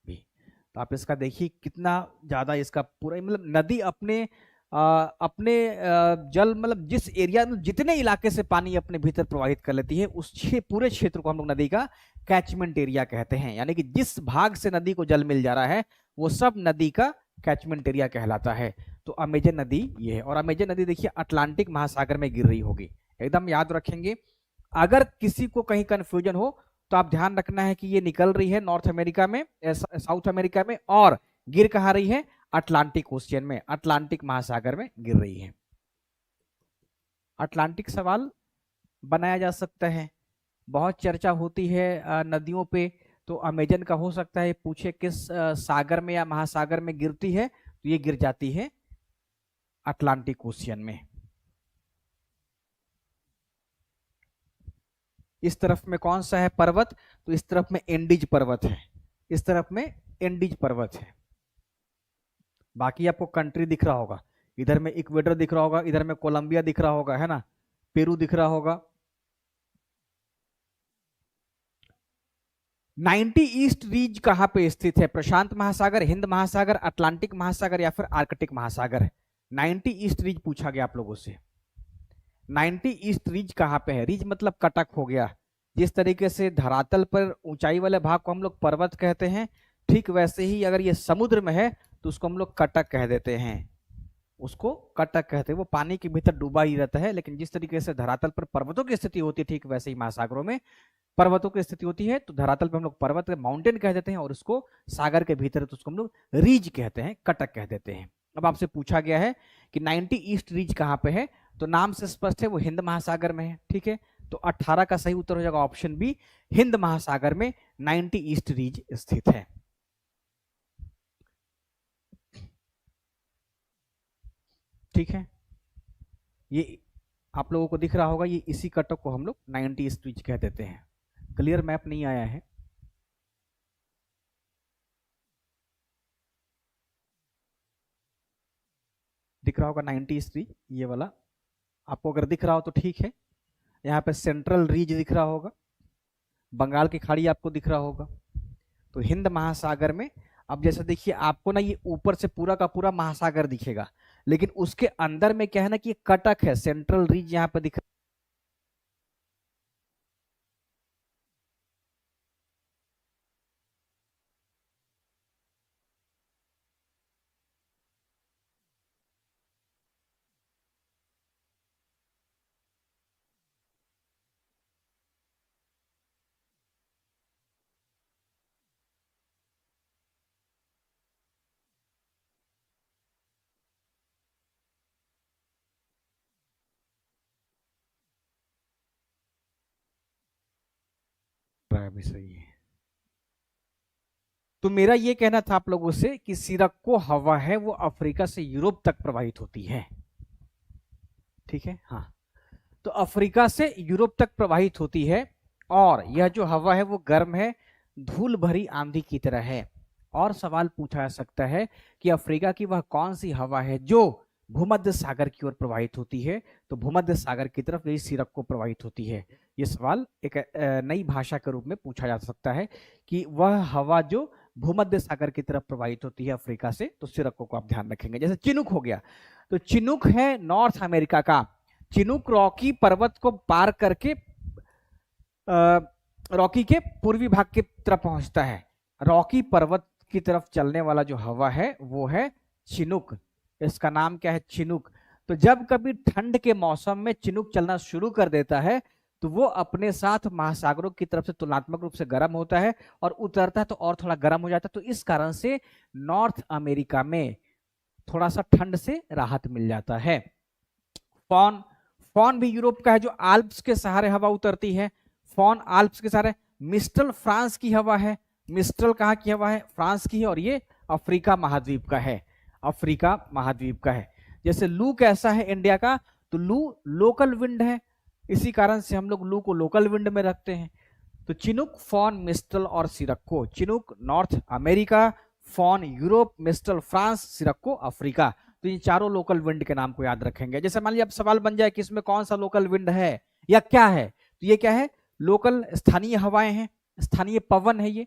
भी। तो आप इसका देखिए कितना ज्यादा इसका पूरा, मतलब नदी अपने जल, मतलब जिस एरिया में जितने इलाके से पानी अपने भीतर प्रवाहित कर लेती है, उस पूरे क्षेत्र को हम लोग नदी का कैचमेंट एरिया कहते हैं। यानी कि जिस भाग से नदी को जल मिल जा रहा है वो सब नदी का कैचमेंट एरिया कहलाता है। तो अमेजन नदी ये है। और अमेजन नदी देखिए अटलांटिक महासागर में गिर रही होगी, एकदम याद रखेंगे। अगर किसी को कहीं कंफ्यूजन हो तो आप ध्यान रखना है कि ये निकल रही है नॉर्थ अमेरिका में, साउथ अमेरिका में, और गिर कहाँ रही है? अटलांटिक ओशियन में, अटलांटिक महासागर में गिर रही है। अटलांटिक सवाल बनाया जा सकता है, बहुत चर्चा होती है नदियों पे। तो अमेजन का हो सकता है पूछे किस सागर में या महासागर में गिरती है, तो ये गिर जाती है अटलांटिक ओशियन में। इस तरफ में कौन सा है पर्वत? तो इस तरफ में एंडीज पर्वत है, इस तरफ में एंडीज पर्वत है। बाकी आपको कंट्री दिख रहा होगा, इधर में इक्वेटर दिख रहा होगा, इधर में कोलंबिया दिख रहा होगा, है ना, पेरू दिख रहा होगा। 90 ईस्ट रीज कहां पे स्थित है? प्रशांत महासागर, हिंद महासागर, अटलांटिक महासागर या फिर आर्कटिक महासागर? 90 ईस्ट रीज पूछा गया आप लोगों से। 90 ईस्ट रीज कहां पे है? रीज मतलब कटक हो गया। जिस तरीके से धरातल पर ऊंचाई वाले भाग को हम लोग पर्वत कहते हैं, ठीक वैसे ही अगर ये समुद्र में है तो उसको हम लोग कटक कह देते हैं, उसको कटक कहते हैं। वो पानी के भीतर डूबा ही रहता है, लेकिन जिस तरीके से धरातल पर पर्वतों की स्थिति होती है, ठीक वैसे ही महासागरों में पर्वतों की स्थिति होती है। तो धरातल पर हम लोग पर्वत माउंटेन कह देते हैं, और उसको सागर के भीतर तो उसको हम लोग रीज कहते हैं, कटक कह देते हैं। अब आपसे पूछा गया है कि 90 ईस्ट रीज कहाँ पे है, तो नाम से स्पष्ट है वो हिंद महासागर में है, ठीक है। तो 18 का सही उत्तर हो जाएगा ऑप्शन बी, हिंद महासागर में 90 ईस्ट रीज स्थित है। ठीक है, ये आप लोगों को दिख रहा होगा, ये इसी कटक को हम लोग 90 ईस्ट रीज कह देते हैं। क्लियर मैप नहीं आया है, दिख रहा होगा 90 ईस्ट रीज, ये वाला आपको अगर दिख रहा हो तो ठीक है। यहाँ पे सेंट्रल रीज दिख रहा होगा, बंगाल की खाड़ी आपको दिख रहा होगा, तो हिंद महासागर में। अब जैसे देखिए आपको ना ये ऊपर से पूरा का पूरा महासागर दिखेगा, लेकिन उसके अंदर में क्या है ना कि ये कटक है, सेंट्रल रीज यहाँ पे दिख रहा है, भी सही है। तो मेरा ये कहना था आप लोगों से कि सिरक्को हवा है वो अफ्रीका से यूरोप तक प्रवाहित होती है, ठीक है। हाँ, तो अफ्रीका से यूरोप तक प्रवाहित होती है, और यह जो हवा है वो गर्म है, धूल भरी आंधी की तरह है। और सवाल पूछा जा सकता है कि अफ्रीका की वह कौन सी हवा है जो भूमध्य सागर की ओर प्रवाहित होती है, तो भूमध्य सागर की तरफ यही सिरक्को प्रवाहित होती है। ये सवाल एक नई भाषा के रूप में पूछा जा सकता है कि वह हवा जो भूमध्य सागर की तरफ प्रवाहित होती है अफ्रीका से, तो सिरक्को को आप ध्यान रखेंगे। जैसे चिनुक हो गया, तो चिनुक है नॉर्थ अमेरिका का, चिनुक रॉकी पर्वत को पार करके रॉकी के पूर्वी भाग की तरफ पहुंचता है। रॉकी पर्वत की तरफ चलने वाला जो हवा है वो है चिनुक, इसका नाम क्या है, चिनुक। तो जब कभी ठंड के मौसम में चिनुक चलना शुरू कर देता है, तो वो अपने साथ महासागरों की तरफ से तुलनात्मक रूप से गर्म होता है, और उतरता है तो और थोड़ा गर्म हो जाता है। तो इस कारण से नॉर्थ अमेरिका में थोड़ा सा ठंड से राहत मिल जाता है। फॉन, फॉन भी यूरोप का है, जो आल्प्स के सहारे हवा उतरती है। फॉन आल्प्स के सहारे। मिस्टल फ्रांस की हवा है, मिस्टल कहाँ की हवा है, फ्रांस की है, और ये अफ्रीका महाद्वीप का है, अफ्रीका महाद्वीप का है। जैसे लू कैसा है इंडिया का, तो लू लोकल विंड है, इसी कारण से हम लोग लू को लोकल विंड में रखते हैं। तो चिनुक, फॉन, मिस्टल और sirocco. Chinook North America, foehn Europe, mistral France, sirocco Africa. तो ये चारों लोकल विंड के नाम को याद रखेंगे। जैसे मान लिया अब सवाल बन जाए कि इसमें कौन सा लोकल विंड है या क्या है, तो ये क्या है, लोकल स्थानीय हवाएं हैं, स्थानीय पवन है ये।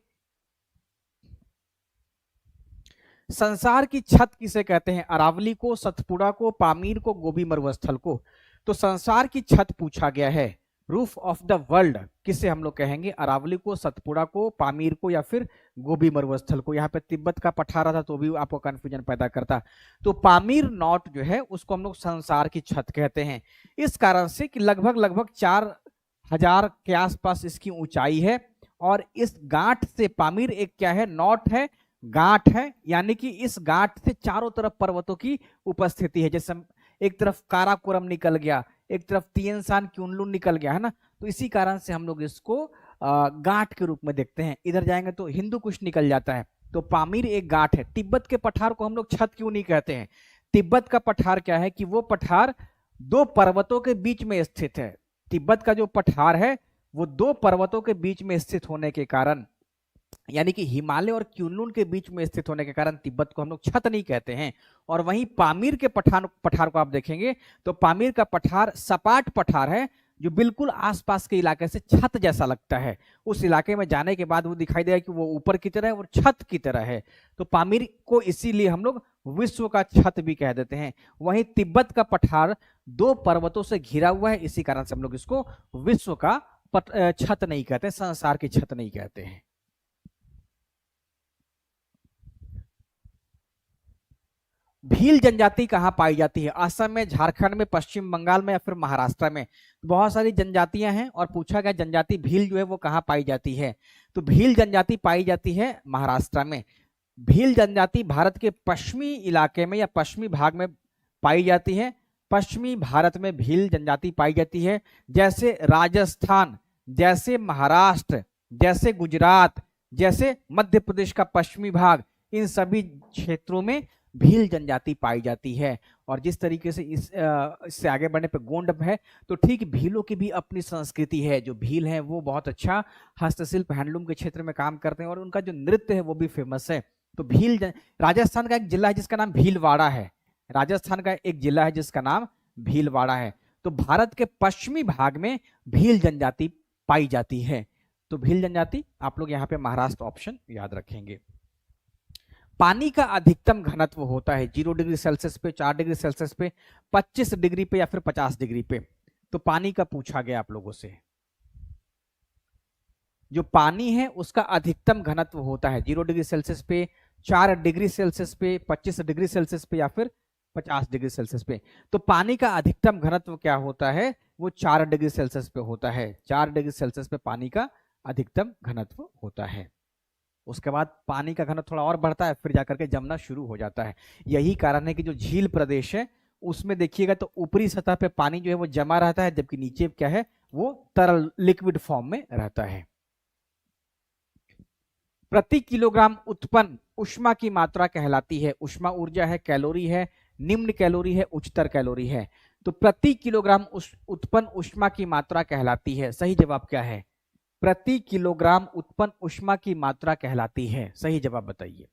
संसार की छत किसे कहते हैं, अरावली को, सतपुड़ा को, पामीर को, गोबी मरुस्थल को। तो संसार की छत पूछा गया है, रूफ ऑफ द वर्ल्ड किसे हम लोग कहेंगे, अरावली को, सतपुड़ा को, पामीर को, या फिर गोबी मरुस्थल को। यहाँ पे तिब्बत का पठारा था तो भी आपको कंफ्यूजन पैदा करता। तो पामीर नॉट जो है उसको हम लोग संसार की छत कहते हैं, इस कारण से कि लगभग लगभग 4000 के आसपास इसकी ऊंचाई है। और इस गांठ से, पामीर एक क्या है, नॉट है, गांठ है, यानी कि इस गांठ से चारों तरफ पर्वतों की उपस्थिति है। जैसे एक तरफ काराकोरम निकल गया, एक तरफ तिएनसान क्युनलुन निकल गया है ना, तो इसी कारण से हम लोग इसको गांठ के रूप में देखते हैं। इधर जाएंगे तो हिंदू कुश निकल जाता है, तो पामीर एक गांठ है। तिब्बत के पठार को हम लोग छत क्यों नहीं कहते हैं, तिब्बत का पठार क्या है कि वो पठार दो पर्वतों के बीच में स्थित है। तिब्बत का जो पठार है वो दो पर्वतों के बीच में स्थित होने के कारण, यानी कि हिमालय और क्युनलुन के बीच में स्थित होने के कारण तिब्बत को हम लोग छत नहीं कहते हैं। और वहीं पामीर के पठार को आप देखेंगे तो पामीर का पठार सपाट पठार है, जो बिल्कुल आसपास के इलाके से छत जैसा लगता है। उस इलाके में जाने के बाद वो दिखाई देगा कि वो ऊपर की तरह है और छत की तरह है। तो पामीर को इसीलिए हम लोग विश्व का छत भी कह देते हैं। वहीं तिब्बत का पठार दो पर्वतों से घिरा हुआ है, इसी कारण से हम लोग इसको विश्व का छत नहीं कहते, संसार की छत नहीं कहते हैं। भील जनजाति कहाँ पाई जाती है, असम में, झारखंड में, पश्चिम बंगाल में, या फिर महाराष्ट्र में। बहुत सारी जनजातियां हैं और पूछा गया जनजाति भील जो है वो कहाँ पाई जाती है, तो भील जनजाति पाई जाती है महाराष्ट्र में। भील जनजाति भारत के पश्चिमी इलाके में या पश्चिमी भाग में पाई जाती है। पश्चिमी भारत में भील जनजाति पाई जाती है, जैसे राजस्थान, जैसे महाराष्ट्र, जैसे गुजरात, जैसे मध्य प्रदेश का पश्चिमी भाग, इन सभी क्षेत्रों में भील जनजाति पाई जाती है। और जिस तरीके से इससे आगे बढ़ने पे गोंड है, तो ठीक भीलों की भी अपनी संस्कृति है। जो भील है वो बहुत अच्छा हस्तशिल्प हैंडलूम के क्षेत्र में काम करते हैं और उनका जो नृत्य है वो भी फेमस है। तो राजस्थान का एक जिला है जिसका नाम भीलवाड़ा है। राजस्थान का एक जिला है जिसका नाम भीलवाड़ा है। तो भारत के पश्चिमी भाग में भील जनजाति पाई जाती है। तो भील जनजाति आप लोग यहाँ पे महाराष्ट्र ऑप्शन याद रखेंगे। पानी का अधिकतम घनत्व होता है 0 डिग्री सेल्सियस पे, 4 डिग्री सेल्सियस पे, 25 डिग्री पे या फिर 50 डिग्री पे। तो पानी का पूछा गया आप लोगों से। जो पानी है उसका अधिकतम घनत्व होता है 0 डिग्री सेल्सियस पे, 4 डिग्री सेल्सियस पे, 25 डिग्री सेल्सियस पे या फिर 50 डिग्री सेल्सियस पे। तो पानी का अधिकतम घनत्व क्या होता है? वो 4 डिग्री सेल्सियस पे होता है। 4 डिग्री सेल्सियस पे पानी का अधिकतम घनत्व होता है। उसके बाद पानी का घनत्व थोड़ा और बढ़ता है, फिर जाकर के जमना शुरू हो जाता है। यही कारण है कि जो झील प्रदेश है उसमें देखिएगा तो ऊपरी सतह पे पानी जो है वो जमा रहता है, जबकि नीचे क्या है वो तरल लिक्विड फॉर्म में रहता है। प्रति किलोग्राम उत्पन्न ऊष्मा की मात्रा कहलाती है। ऊष्मा ऊर्जा है, कैलोरी है, निम्न कैलोरी है, उच्चतर कैलोरी है। तो प्रति किलोग्राम उत्पन्न ऊष्मा की मात्रा कहलाती है। सही जवाब क्या है? प्रति किलोग्राम उत्पन्न ऊष्मा की मात्रा कहलाती है। सही जवाब बताइए।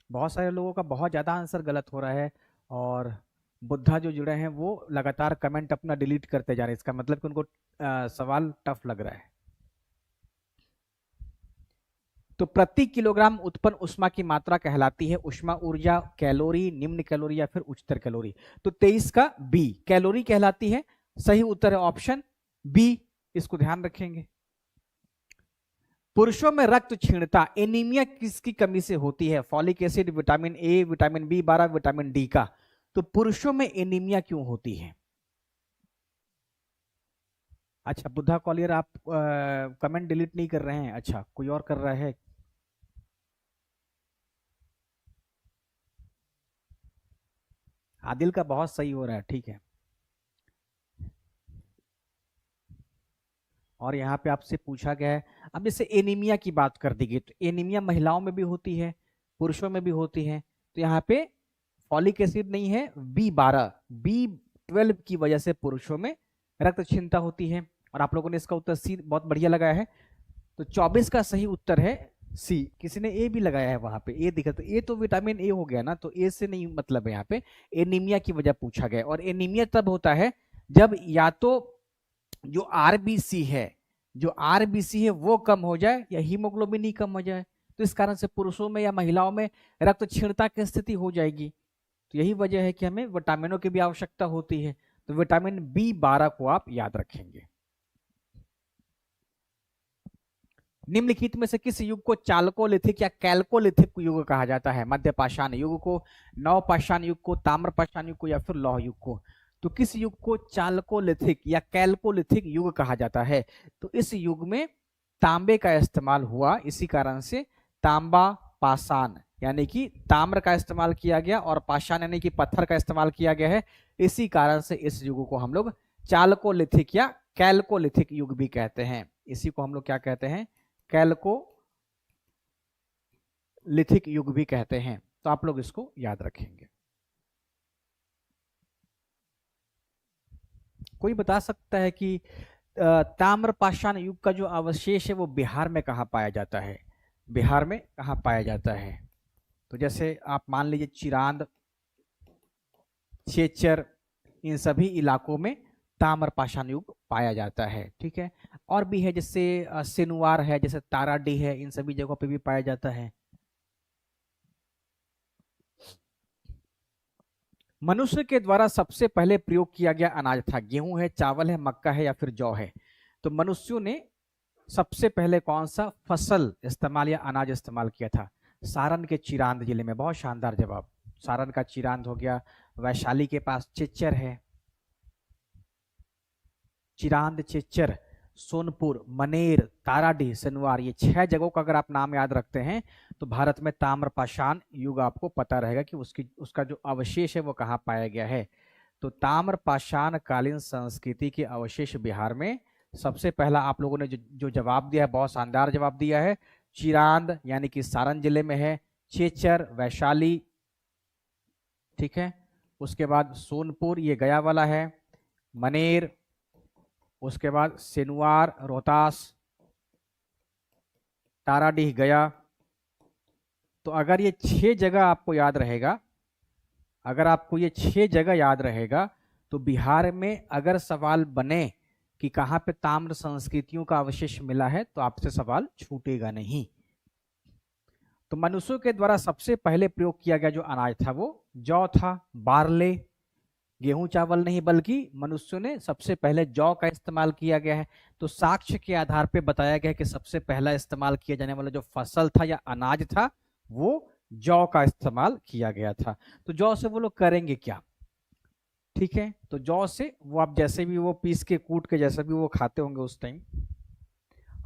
बहुत सारे लोगों का बहुत ज्यादा आंसर गलत हो रहा है और बुद्धा जो जुड़े हैं वो लगातार कमेंट अपना डिलीट करते जा रहे हैं। इसका मतलब कि उनको सवाल टफ लग रहा है। तो प्रति किलोग्राम उत्पन्न ऊष्मा की मात्रा कहलाती है ऊष्मा ऊर्जा, कैलोरी, निम्न कैलोरी या फिर उच्चतर कैलोरी। तो 23 का बी कैलोरी कहलाती है। सही उत्तर है ऑप्शन बी, इसको ध्यान रखेंगे। पुरुषों में रक्त क्षीणता एनीमिया किसकी कमी से होती है? Folic acid, vitamin A, vitamin B12, vitamin D का। तो पुरुषों में एनीमिया क्यों होती है? अच्छा बुद्धा कॉलियर आप कमेंट डिलीट नहीं कर रहे हैं? अच्छा कोई और कर रहा है? आदिल का बहुत सही हो रहा है, ठीक है। और यहाँ पे आपसे पूछा गया है, अब जैसे एनीमिया की बात कर दी गई, तो एनीमिया महिलाओं में भी होती है, पुरुषों में भी होती है। तो यहाँ पे फॉलिक एसिड नहीं है, B12, B12 की वजह से पुरुषों में रक्त क्षीणता होती है। और आप लोगों ने इसका उत्तर सी बहुत बढ़िया लगाया है। तो 24 का सही उत्तर है सी। किसी ने ए भी लगाया है, वहां पे ए दिखा, तो ए तो विटामिन ए हो गया ना, तो ए से नहीं मतलब है। यहाँ पे एनीमिया की वजह पूछा गया। और एनीमिया तब होता है जब या तो जो आरबीसी है, जो आरबीसी है वो कम हो जाए या हीमोग्लोबिन ही कम हो जाए। तो इस कारण से पुरुषों में या महिलाओं में रक्त क्षीणता की स्थिति हो जाएगी। तो यही वजह है कि हमें विटामिनों की भी आवश्यकता होती है। तो विटामिन B12 को आप याद रखेंगे। निम्नलिखित में से किस युग को चालकोलिथिक या कैल्कोलिथिक युग कहा जाता है? मध्य पाषाण युग को, नव पाषाण युग को, ताम्र पाषाण युग को या फिर लौह युग को? तो किस युग को चालकोलिथिक या कैल्कोलिथिक युग कहा जाता है? तो इस युग में तांबे का इस्तेमाल हुआ, इसी कारण से तांबा पाषाण यानी कि ताम्र का इस्तेमाल किया गया और पाषाण यानी कि पत्थर का इस्तेमाल किया गया है। इसी कारण से इस युग को हम लोग चालकोलिथिक या कैल्कोलिथिक युग भी कहते हैं। इसी को हम लोग क्या कहते हैं? कैल्कोलिथिक युग भी कहते हैं। तो आप लोग इसको याद रखेंगे। कोई बता सकता है कि ताम्र पाषाण युग का जो अवशेष है वो बिहार में कहाँ पाया जाता है? बिहार में कहाँ पाया जाता है? तो जैसे आप मान लीजिए चिरांद, चेचर, इन सभी इलाकों में ताम्र पाषाण युग पाया जाता है। ठीक है, और भी है जैसे सिनुवार है, जैसे ताराडी है, इन सभी जगहों पे भी पाया जाता है। मनुष्य के द्वारा सबसे पहले प्रयोग किया गया अनाज था? गेहूं है, चावल है, मक्का है या फिर जौ है? तो मनुष्यों ने सबसे पहले कौन सा फसल इस्तेमाल या अनाज इस्तेमाल किया था? सारण के चिरांद जिले में। बहुत शानदार जवाब, सारण का चिरांद हो गया। वैशाली के पास चिच्चर है। चिरांद, चेच्चर, सोनपुर, मनेर, ताराडीह, सिनवार, ये 6 जगहों का अगर आप नाम याद रखते हैं तो भारत में ताम्रपाषाण युग आपको पता रहेगा कि उसका जो अवशेष है वो कहाँ पाया गया है। तो ताम्रपाषाण कालीन संस्कृति के अवशेष बिहार में सबसे पहला आप लोगों ने जो जवाब दिया है, बहुत शानदार जवाब दिया है। चिरांद यानी कि सारण जिले में है, चेचर वैशाली, ठीक है, उसके बाद सोनपुर ये गया वाला है, मनेर, उसके बाद सिनवार रोहतास, ताराडीह गया। तो अगर ये 6 जगह आपको याद रहेगा, अगर आपको ये 6 जगह याद रहेगा तो बिहार में अगर सवाल बने कि कहाँ पे ताम्र संस्कृतियों का अवशेष मिला है तो आपसे सवाल छूटेगा नहीं। तो मनुष्यों के द्वारा सबसे पहले प्रयोग किया गया जो अनाज था वो जौ था, बार्ले, गेहूं चावल नहीं बल्कि मनुष्यों ने सबसे पहले जौ का इस्तेमाल किया गया है। तो साक्ष्य के आधार पे बताया गया कि सबसे पहला इस्तेमाल किया जाने वाला जो फसल था या अनाज था वो जौ का इस्तेमाल किया गया था। तो जौ से वो लोग करेंगे क्या, ठीक है, तो जौ से वो आप जैसे भी वो पीस के कूट के जैसे भी वो खाते होंगे उस टाइम।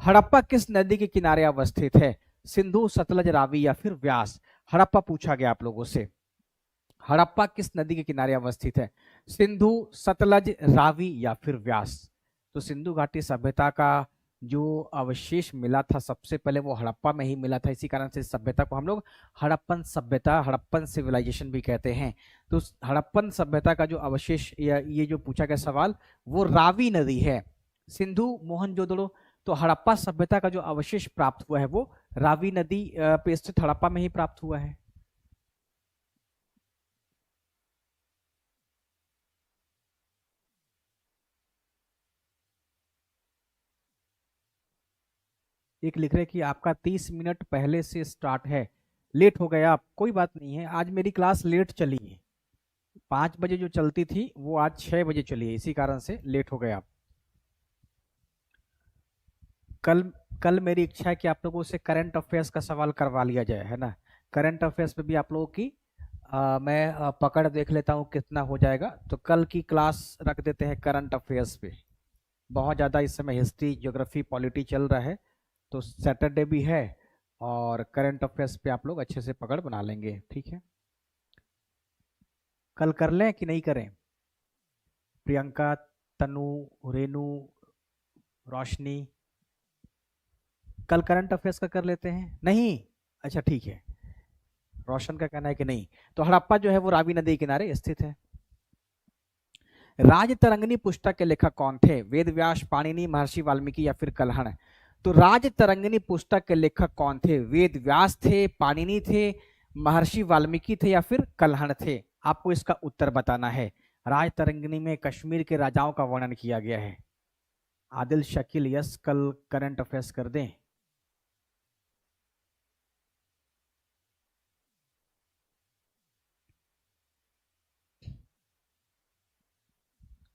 हड़प्पा किस नदी के किनारे अवस्थित है, सिंधु, सतलज, रावी या फिर व्यास। हड़प्पा पूछा गया आप लोगों से, हड़प्पा किस नदी के किनारे अवस्थित है, सिंधु, सतलज, रावी या फिर व्यास। तो सिंधु घाटी सभ्यता का जो अवशेष मिला था सबसे पहले वो हड़प्पा में ही मिला था, इसी कारण से सभ्यता को हम लोग हड़प्पन सभ्यता, हड़प्पन सिविलाइजेशन भी कहते हैं। तो हड़प्पन सभ्यता का जो अवशेष या ये जो पूछा गया सवाल वो रावी नदी है, सिंधु मोहनजोदड़ो। तो हड़प्पा सभ्यता का जो अवशेष प्राप्त हुआ है वो रावी नदी पे स्थित हड़प्पा में ही प्राप्त हुआ है। एक लिख रहे कि आपका 30 मिनट पहले से स्टार्ट है, लेट हो गया आप, कोई बात नहीं है, आज मेरी क्लास लेट चली है, 5 बजे जो चलती थी वो आज 6 बजे चली है, इसी कारण से लेट हो गया आप। कल मेरी इच्छा है कि आप लोगों से करंट अफेयर्स का सवाल करवा लिया जाए, है ना। करंट अफेयर्स पे भी आप लोगों की मैं पकड़ देख लेता हूँ कितना हो जाएगा। तो कल की क्लास रख देते हैं करंट अफेयर्स पे, बहुत ज़्यादा इस समय हिस्ट्री, ज्योग्राफी, पॉलिटी चल रहा है, तो सैटरडे भी है और करंट अफेयर्स पे आप लोग अच्छे से पकड़ बना लेंगे, ठीक है। कल कर लें कि नहीं करें, प्रियंका, तनु, रेनू, रोशनी, कल करंट अफेयर्स का कर लेते हैं, नहीं, अच्छा ठीक है, रोशन का कहना है कि नहीं। तो हड़प्पा जो है वो रावी नदी किनारे स्थित है। राजतरंगिणी पुस्तक के लेखक कौन थे, वेद व्यास, पाणिनि, महर्षि वाल्मीकि या फिर कल्हण। तो राजतरंगिणी पुस्तक के लेखक कौन थे, वेद व्यास थे, पाणिनि थे, महर्षि वाल्मीकि थे या फिर कल्हण थे। आपको इसका उत्तर बताना है। राजतरंगिणी में कश्मीर के राजाओं का वर्णन किया गया है। आदिल, शकील, यस, कल करंट अफेयर्स कर दें।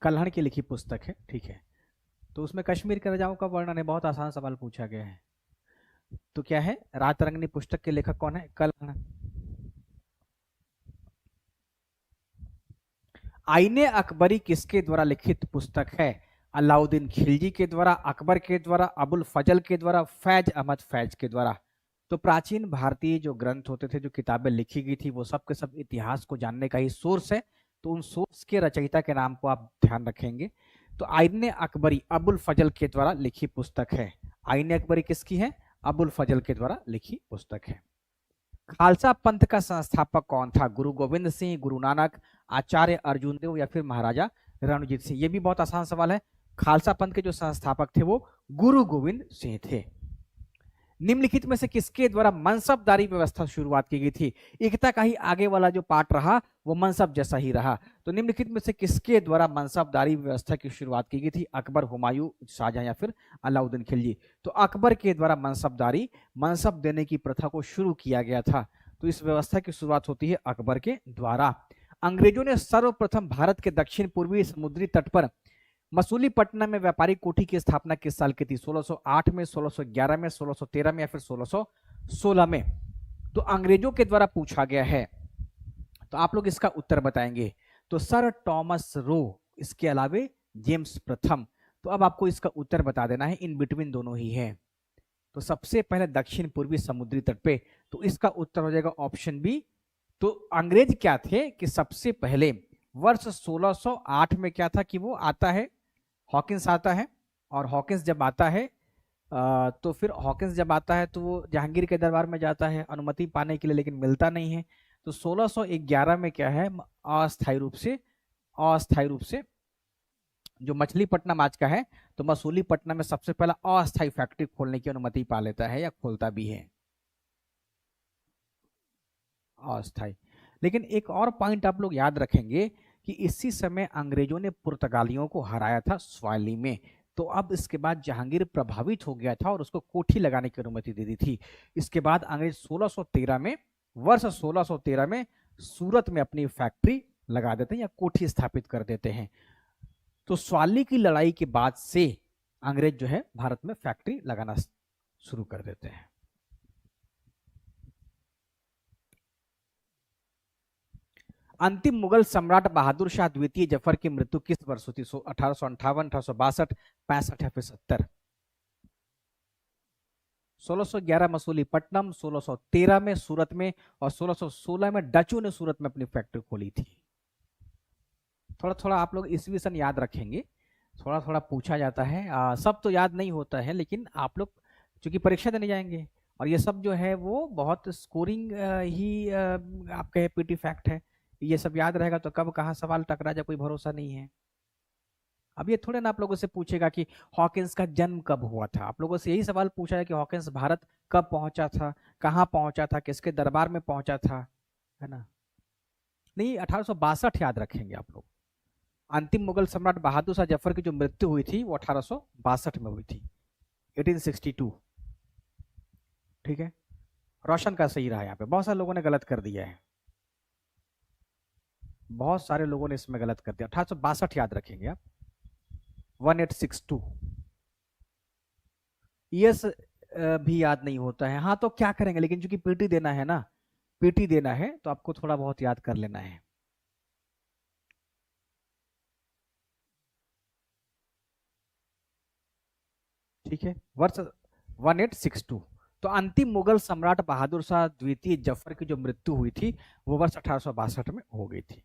कल्हण की लिखी पुस्तक है, ठीक है, तो उसमें कश्मीर के राजाओं का वर्णन है, बहुत आसान सवाल पूछा गया है। तो क्या है, राजतरंगिणी पुस्तक के लेखक कौन है, कल्हण। आईने अकबरी किसके द्वारा लिखित पुस्तक है, अलाउद्दीन खिलजी के द्वारा, अकबर के द्वारा, अबुल फजल के द्वारा, फैज अहमद फैज के द्वारा। तो प्राचीन भारतीय जो ग्रंथ होते थे, जो किताबें लिखी गई थी, वो सब के सब इतिहास को जानने का ही सोर्स है, तो उन सोर्स के रचयिता के नाम को आप ध्यान रखेंगे। तो आईने अकबरी अबुल फजल के द्वारा लिखी पुस्तक है। आईने अकबरी किसकी है, अबुल फजल के द्वारा लिखी पुस्तक है। खालसा पंथ का संस्थापक कौन था, गुरु गोविंद सिंह, गुरु नानक, आचार्य अर्जुन देव या फिर महाराजा रणजीत सिंह। ये भी बहुत आसान सवाल है। खालसा पंथ के जो संस्थापक थे वो गुरु गोविंद सिंह थे। निम्नलिखित में से किसके द्वारा मनसबदारी व्यवस्था शुरुआत की गई थी। एकता का ही आगे वाला जो पार्ट रहा वो मनसब जैसा ही रहा। तो निम्नलिखित में से किसके द्वारा मनसबदारी व्यवस्था की शुरुआत की गई थी, अकबर, हुमायूं, शाहजहां या फिर अलाउद्दीन खिलजी। तो अकबर के द्वारा मनसबदारी, मनसब देने की प्रथा को शुरू किया गया था। तो इस व्यवस्था की शुरुआत होती है अकबर के द्वारा। अंग्रेजों ने सर्वप्रथम भारत के दक्षिण पूर्वी समुद्री तट पर मसूलीपट्टनम में व्यापारिक कोठी की स्थापना किस साल की थी, 1608 में, 1611 में, 1613 में या फिर 1616 में। तो अंग्रेजों के द्वारा पूछा गया है, तो आप लोग इसका उत्तर बताएंगे। तो सर टॉमस रो, इसके अलावे जेम्स प्रथम। तो अब आपको इसका उत्तर बता देना है, इन बिटवीन दोनों ही है। तो सबसे पहले दक्षिण पूर्वी समुद्री तट पे, तो इसका उत्तर हो जाएगा ऑप्शन बी। तो अंग्रेज क्या थे कि सबसे पहले वर्ष 1608 में क्या था कि वो आता है, हॉकिंस आता है, और हॉकिंस जब आता है तो फिर हॉकिंस जब आता है तो वो जहांगीर के दरबार में जाता है अनुमति पाने के लिए, लेकिन मिलता नहीं है। तो 1611 में क्या है, अस्थायी रूप से जो मछलीपट्टनम आज का है, तो मसूलीपट्टनम में सबसे पहला अस्थायी फैक्ट्री खोलने की अनुमति पा लेता है या खोलता भी है, अस्थायी। लेकिन एक और पॉइंट आप लोग याद रखेंगे कि इसी समय अंग्रेजों ने पुर्तगालियों को हराया था स्वाली में। तो अब इसके बाद जहांगीर प्रभावित हो गया था और उसको कोठी लगाने की अनुमति दे दी थी। इसके बाद अंग्रेज 1613 में, वर्ष 1613 में सूरत में अपनी फैक्ट्री लगा देते हैं या कोठी स्थापित कर देते हैं। तो स्वाली की लड़ाई के बाद से अंग्रेज जो है भारत में फैक्ट्री लगाना शुरू कर देते हैं। अंतिम मुगल सम्राट बहादुर शाह द्वितीय जफर की मृत्यु किस वर्ष हुई थी? 1858, 1862, 65 या फिर 70? 1611 मसूलीपट्टनम, 1613 में सूरत में, और 1616 में डचों ने सूरत में अपनी फैक्ट्री खोली थी। थोड़ा थोड़ा आप लोग ईस्वी सन याद रखेंगे, थोड़ा थोड़ा पूछा जाता है, सब तो याद नहीं होता है, लेकिन आप लोग चूंकि परीक्षा देने जाएंगे और ये सब जो है वो बहुत स्कोरिंग ही आपका पीटी फैक्ट है, ये सब याद रहेगा तो कब कहाँ सवाल टकरा जाए कोई भरोसा नहीं है। अब ये थोड़े ना आप लोगों से पूछेगा कि हॉकिंस का जन्म कब हुआ था, आप लोगों से यही सवाल पूछा है कि हॉकिंस भारत कब पहुंचा था, कहाँ पहुंचा था, किसके दरबार में पहुंचा था, है ना। नहीं, 1862 याद रखेंगे आप लोग। अंतिम मुगल सम्राट बहादुर शाह जफर की जो मृत्यु हुई थी वो 1862 में हुई थी, 1862। ठीक है, रोशन का सही रहा, यहाँ पे बहुत सारे लोगों ने गलत कर दिया है, बहुत सारे लोगों ने इसमें गलत कर दिया। 1862 याद रखेंगे आप, 1862। यस भी याद नहीं होता है, हाँ तो क्या करेंगे, लेकिन चूंकि पीटी देना है ना, पीटी देना है तो आपको थोड़ा बहुत याद कर लेना है। ठीक है, वर्ष 1862। तो अंतिम मुगल सम्राट बहादुर शाह द्वितीय जफर की जो मृत्यु हुई थी वो वर्ष 1862 में हो गई थी।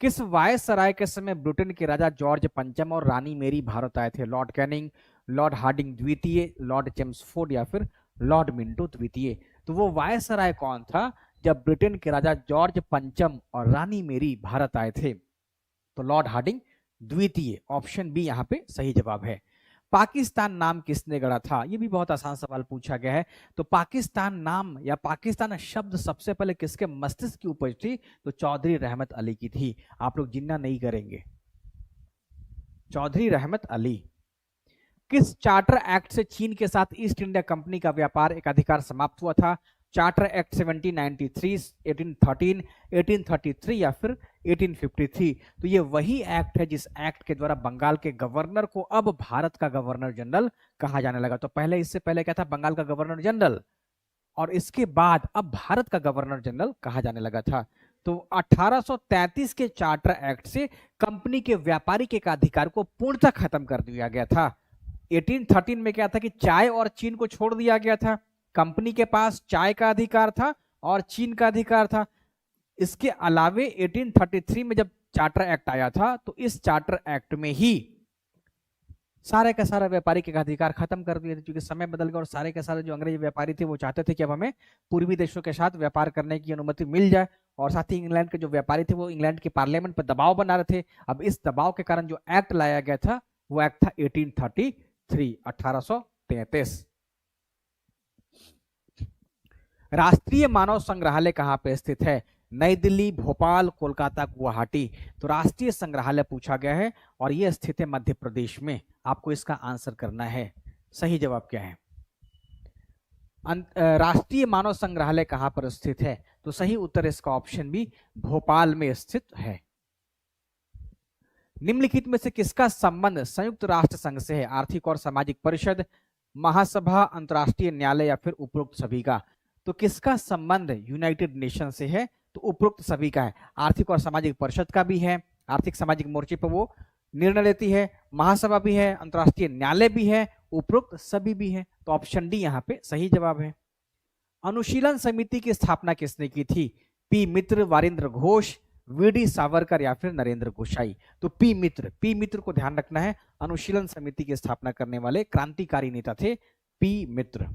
किस वायसराय के समय ब्रिटेन के राजा जॉर्ज पंचम और रानी मेरी भारत आए थे? लॉर्ड कैनिंग, लॉर्ड हार्डिंग द्वितीय, लॉर्ड चेम्सफोर्ड या फिर लॉर्ड मिंटो द्वितीय? तो वो वायसराय कौन था जब ब्रिटेन के राजा जॉर्ज पंचम और रानी मेरी भारत आए थे? तो लॉर्ड हार्डिंग द्वितीय, ऑप्शन बी यहाँ पे सही जवाब है। पाकिस्तान नाम किसने गढ़ा था? ये भी बहुत आसान सवाल पूछा गया है। तो पाकिस्तान नाम या पाकिस्तान शब्द सबसे पहले किसके मस्तिष्क की उपज थी? तो चौधरी रहमत अली की थी। आप लोग जिन्ना नहीं करेंगे, चौधरी रहमत अली। किस चार्टर एक्ट से चीन के साथ ईस्ट इंडिया कंपनी का व्यापार एकाधिकार समाप्त हुआ था? चार्टर एक्ट 1793, 1813, 1833 या फिर 1853? तो ये वही एक्ट है जिस एक्ट के द्वारा बंगाल के गवर्नर को अब भारत का गवर्नर जनरल कहा जाने लगा। तो पहले, इससे पहले क्या था? बंगाल का गवर्नर जनरल, और इसके बाद अब भारत का गवर्नर जनरल कहा जाने लगा था। तो 1833 के चार्टर एक्ट से कंपनी के व्यापारिक एकाधिकार को पूर्णतः खत्म कर दिया गया था। 1813 में क्या था कि चाय और चीन को छोड़ दिया गया था, कंपनी के पास चाय का अधिकार था और चीन का अधिकार था। इसके अलावे 1833 में जब चार्टर एक्ट आया था तो इस चार्टर एक्ट में ही सारे का सारा व्यापारिक अधिकार खत्म कर दिए थे, क्योंकि समय बदल गया और सारे के सारे जो अंग्रेज व्यापारी थे वो चाहते थे कि अब हमें पूर्वी देशों के साथ व्यापार करने की अनुमति मिल जाए, और साथ ही इंग्लैंड के जो व्यापारी थे वो इंग्लैंड के पार्लियामेंट पर दबाव बना रहे थे। अब इस दबाव के कारण जो एक्ट लाया गया था वो एक्ट था 1833, 1833। राष्ट्रीय मानव संग्रहालय कहां पे स्थित है? नई दिल्ली, भोपाल, कोलकाता, गुवाहाटी? तो राष्ट्रीय संग्रहालय पूछा गया है और यह स्थित है मध्य प्रदेश में। आपको इसका आंसर करना है, सही जवाब क्या है? राष्ट्रीय मानव संग्रहालय कहां पर स्थित है? तो सही उत्तर इसका ऑप्शन बी, भोपाल में स्थित है। निम्नलिखित में से किसका संबंध संयुक्त राष्ट्र संघ से है? आर्थिक और सामाजिक परिषद, महासभा, अंतरराष्ट्रीय न्यायालय या फिर उपरोक्त सभी का? तो किसका संबंध यूनाइटेड नेशन से है? तो उपरोक्त सभी का है। आर्थिक और सामाजिक परिषद का भी है, आर्थिक सामाजिक मोर्चे पर वो निर्णय लेती है, महासभा भी है, अंतर्राष्ट्रीय न्यायालय भी है, उपरोक्त सभी भी है। तो ऑप्शन डी यहाँ पे सही जवाब है। अनुशीलन समिति की स्थापना किसने की थी? पी मित्र, वारिंद्र घोष, वीडी सावरकर या फिर नरेंद्र गोसाई। तो पी मित्र को ध्यान रखना है, अनुशीलन समिति की स्थापना करने वाले क्रांतिकारी नेता थे पी मित्र।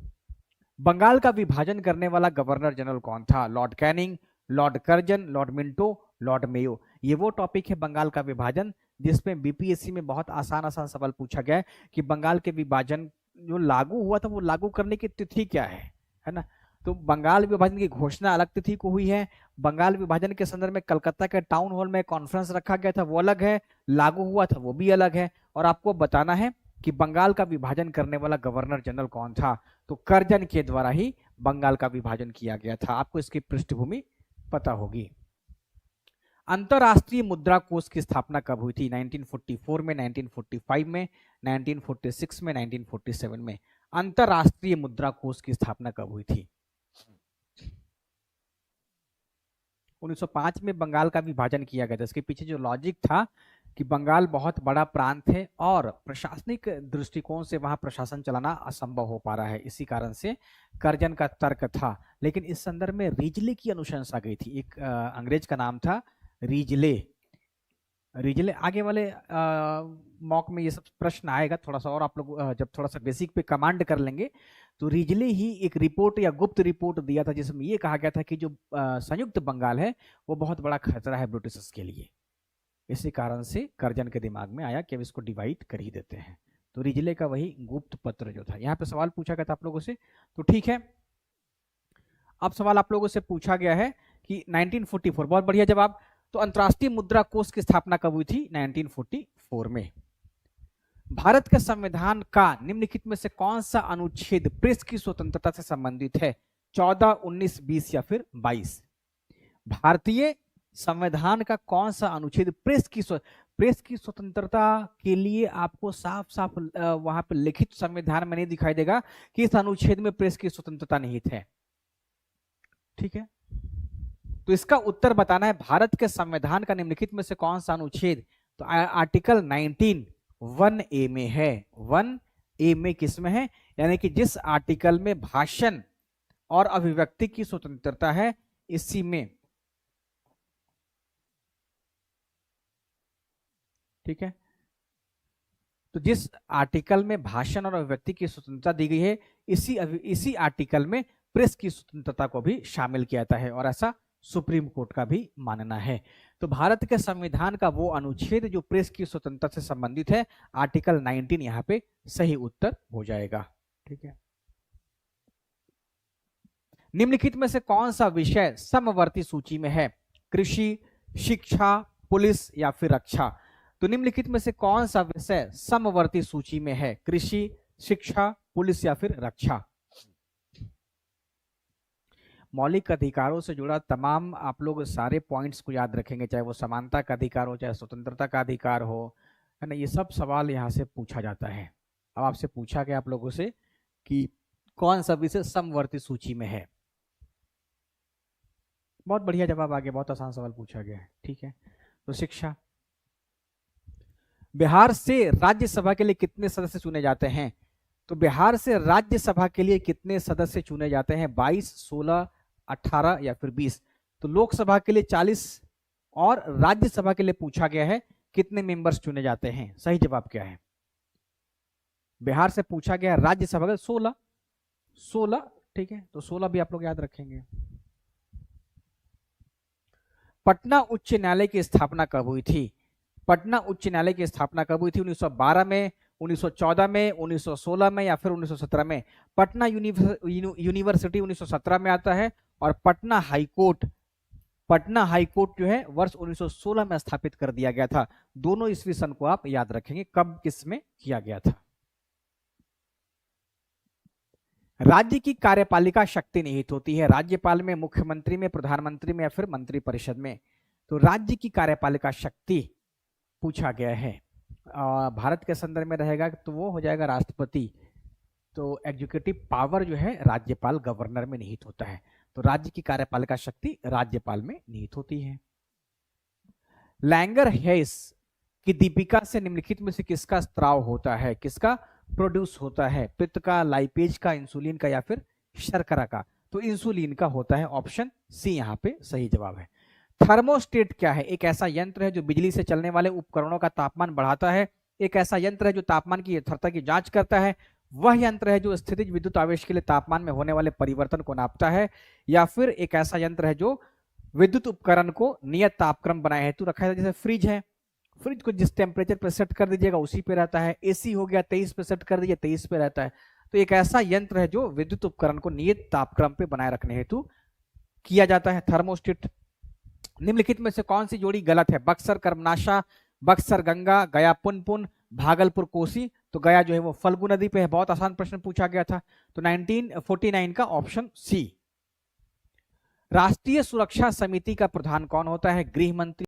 बंगाल का विभाजन करने वाला गवर्नर जनरल कौन था? Lord Canning, Lord Curzon, Lord Minto, Lord Mayo. ये वो टॉपिक है बंगाल का विभाजन जिसमें बीपीएससी में बहुत आसान सवाल पूछा गया है कि बंगाल के विभाजन जो लागू हुआ था वो लागू करने की तिथि क्या है ना। तो बंगाल विभाजन की घोषणा अलग तिथि को हुई है, बंगाल विभाजन के संदर्भ में कलकत्ता के टाउन हॉल में कॉन्फ्रेंस रखा गया था वो अलग है, लागू हुआ था वो भी अलग है। और आपको बताना है कि बंगाल का विभाजन करने वाला गवर्नर जनरल कौन था? तो कर्जन के द्वारा ही बंगाल का विभाजन किया गया था। आपको इसकी पृष्ठभूमि पता होगी। अंतरराष्ट्रीय मुद्रा कोष की स्थापना कब हुई थी? 1944 में, 1945 में, 1946 में, 1947 में। अंतरराष्ट्रीय मुद्रा कोष की स्थापना कब हुई थी? 1905 में बंगाल का विभाजन किया गया था। इसके पीछे जो लॉजिक था कि बंगाल बहुत बड़ा प्रांत है और प्रशासनिक दृष्टिकोण से वहां प्रशासन चलाना असंभव हो पा रहा है, इसी कारण से कर्जन का तर्क था। लेकिन इस संदर्भ में रिजले की अनुशंसा गई थी। एक अंग्रेज का नाम था रिजले। आगे वाले मॉक में ये सब प्रश्न आएगा थोड़ा सा, और आप लोग जब थोड़ा सा बेसिक पे कमांड कर लेंगे तो रिजले ही एक रिपोर्ट या गुप्त रिपोर्ट दिया था जिसमें ये कहा गया था कि जो संयुक्त बंगाल है वो बहुत बड़ा खतरा है ब्रिटिशर्स के लिए। इसी कारण से कर्जन के दिमाग में आया कि अब इसको डिवाइड कर ही देते हैं। तो रिजले का वही गुप्त पत्र जो था। यहाँ पे सवाल पूछा गया था आप लोगों से, तो ठीक है। अब सवाल आप लोगों से पूछा गया है कि 1944, बहुत बढ़िया जवाब। तो अंतर्राष्ट्रीय मुद्रा कोष की स्थापना कब हुई थी? 1944 में। भारत के संविधान का निम्नलिखित में से कौन सा अनुच्छेद प्रेस की स्वतंत्रता से संबंधित है? 14, 19, 20 या फिर 22? भारतीय संविधान का कौन सा अनुच्छेद प्रेस की स्वतंत्रता के लिए आपको साफ साफ वहां पर लिखित संविधान में नहीं दिखाई देगा कि इस अनुच्छेद में प्रेस की स्वतंत्रता निहित है। ठीक है, तो इसका उत्तर बताना है भारत के संविधान का निम्नलिखित में से कौन सा अनुच्छेद? तो आर्टिकल 19 1A में है। 1A में किसमें है? यानी कि जिस आर्टिकल में भाषण और अभिव्यक्ति की स्वतंत्रता है इसी में। ठीक है, तो जिस आर्टिकल में भाषण और अभिव्यक्ति की स्वतंत्रता दी गई है इसी आर्टिकल में प्रेस की स्वतंत्रता को भी शामिल किया जाता है, और ऐसा सुप्रीम कोर्ट का भी मानना है। तो भारत के संविधान का वो अनुच्छेद जो प्रेस की स्वतंत्रता से संबंधित है, आर्टिकल 19 यहाँ पे सही उत्तर हो जाएगा। ठीक है, निम्नलिखित में से कौन सा विषय समवर्ती सूची में है? कृषि, शिक्षा, पुलिस या फिर रक्षा? तो निम्नलिखित में से कौन सा विषय समवर्ती सूची में है? कृषि, शिक्षा, पुलिस या फिर रक्षा? मौलिक अधिकारों से जुड़ा तमाम आप लोग सारे पॉइंट्स को याद रखेंगे, चाहे वो समानता का अधिकार हो, चाहे स्वतंत्रता का अधिकार हो, है ना। ये सब सवाल यहाँ से पूछा जाता है। अब आपसे पूछा गया आप लोगों से कि कौन सा विषय समवर्ती सूची में है। बहुत बढ़िया जवाब आ गया, बहुत आसान सवाल पूछा गया है। ठीक है, तो शिक्षा। बिहार से राज्यसभा के लिए कितने सदस्य चुने जाते हैं? तो बिहार से राज्यसभा के लिए कितने सदस्य चुने जाते हैं? 22, 16, 18 या फिर 20? तो लोकसभा के लिए 40 और राज्यसभा के लिए पूछा गया है कितने मेंबर्स चुने जाते हैं। सही जवाब क्या है? बिहार से पूछा गया राज्यसभा का 16। ठीक है, तो 16 भी आप लोग याद रखेंगे। पटना उच्च न्यायालय की स्थापना कब हुई थी? पटना उच्च न्यायालय की स्थापना कब हुई थी? 1912 में, 1914 में, 1916 में या फिर 1917 में? पटना यूनिवर्सिटी 1917 में आता है, और पटना हाईकोर्ट जो है वर्ष 1916 में स्थापित कर दिया गया था। दोनों ईस्वी सन को आप याद रखेंगे कब किस में किया गया था। राज्य की कार्यपालिका शक्ति निहित होती है राज्यपाल में, मुख्यमंत्री में, प्रधानमंत्री में या फिर मंत्रिपरिषद में? तो राज्य की कार्यपालिका शक्ति पूछा गया है। भारत के संदर्भ में रहेगा तो वो हो जाएगा राष्ट्रपति। तो एग्जीक्यूटिव पावर जो है राज्यपाल, गवर्नर में निहित होता है। तो राज्य की कार्यपालिका शक्ति राज्यपाल में निहित होती है। लैंगर हैस कि दीपिका से निम्नलिखित में से किसका स्त्राव होता है, किसका प्रोड्यूस होता है, पित्त का, लाइपेज का, इंसुलिन का या फिर शर्करा का? तो इंसुलिन का होता है, ऑप्शन सी यहाँ पे सही जवाब है। थर्मोस्टेट क्या है? एक ऐसा यंत्र है जो बिजली से चलने वाले उपकरणों का तापमान बढ़ाता है। एक ऐसा यंत्र है जो तापमान की यथार्थता की जांच करता है। वह यंत्र है जो स्थितिज विद्युत आवेश के लिए तापमान में होने वाले परिवर्तन को नापता है। या फिर एक ऐसा यंत्र है जो विद्युत उपकरण को नियत तापक्रम बनाए हेतु रखा है। जैसे फ्रिज है, फ्रिज को जिस टेम्परेचर पर सेट कर दीजिएगा उसी पे रहता है। एसी हो गया 23 पे सेट कर दीजिए 23 पे रहता है। तो एक ऐसा यंत्र है जो विद्युत उपकरण को नियत तापक्रम पे बनाए रखने हेतु किया जाता है, थर्मोस्टेट। निम्नलिखित में से कौन सी जोड़ी गलत है? बक्सर कर्मनाशा, बक्सर गंगा, गया पुनपुन, भागलपुर कोसी। तो गया जो है वो फल्गु नदी पे है, बहुत आसान प्रश्न पूछा गया था। तो 1949 का ऑप्शन सी। राष्ट्रीय सुरक्षा समिति का प्रधान कौन होता है? गृह मंत्री।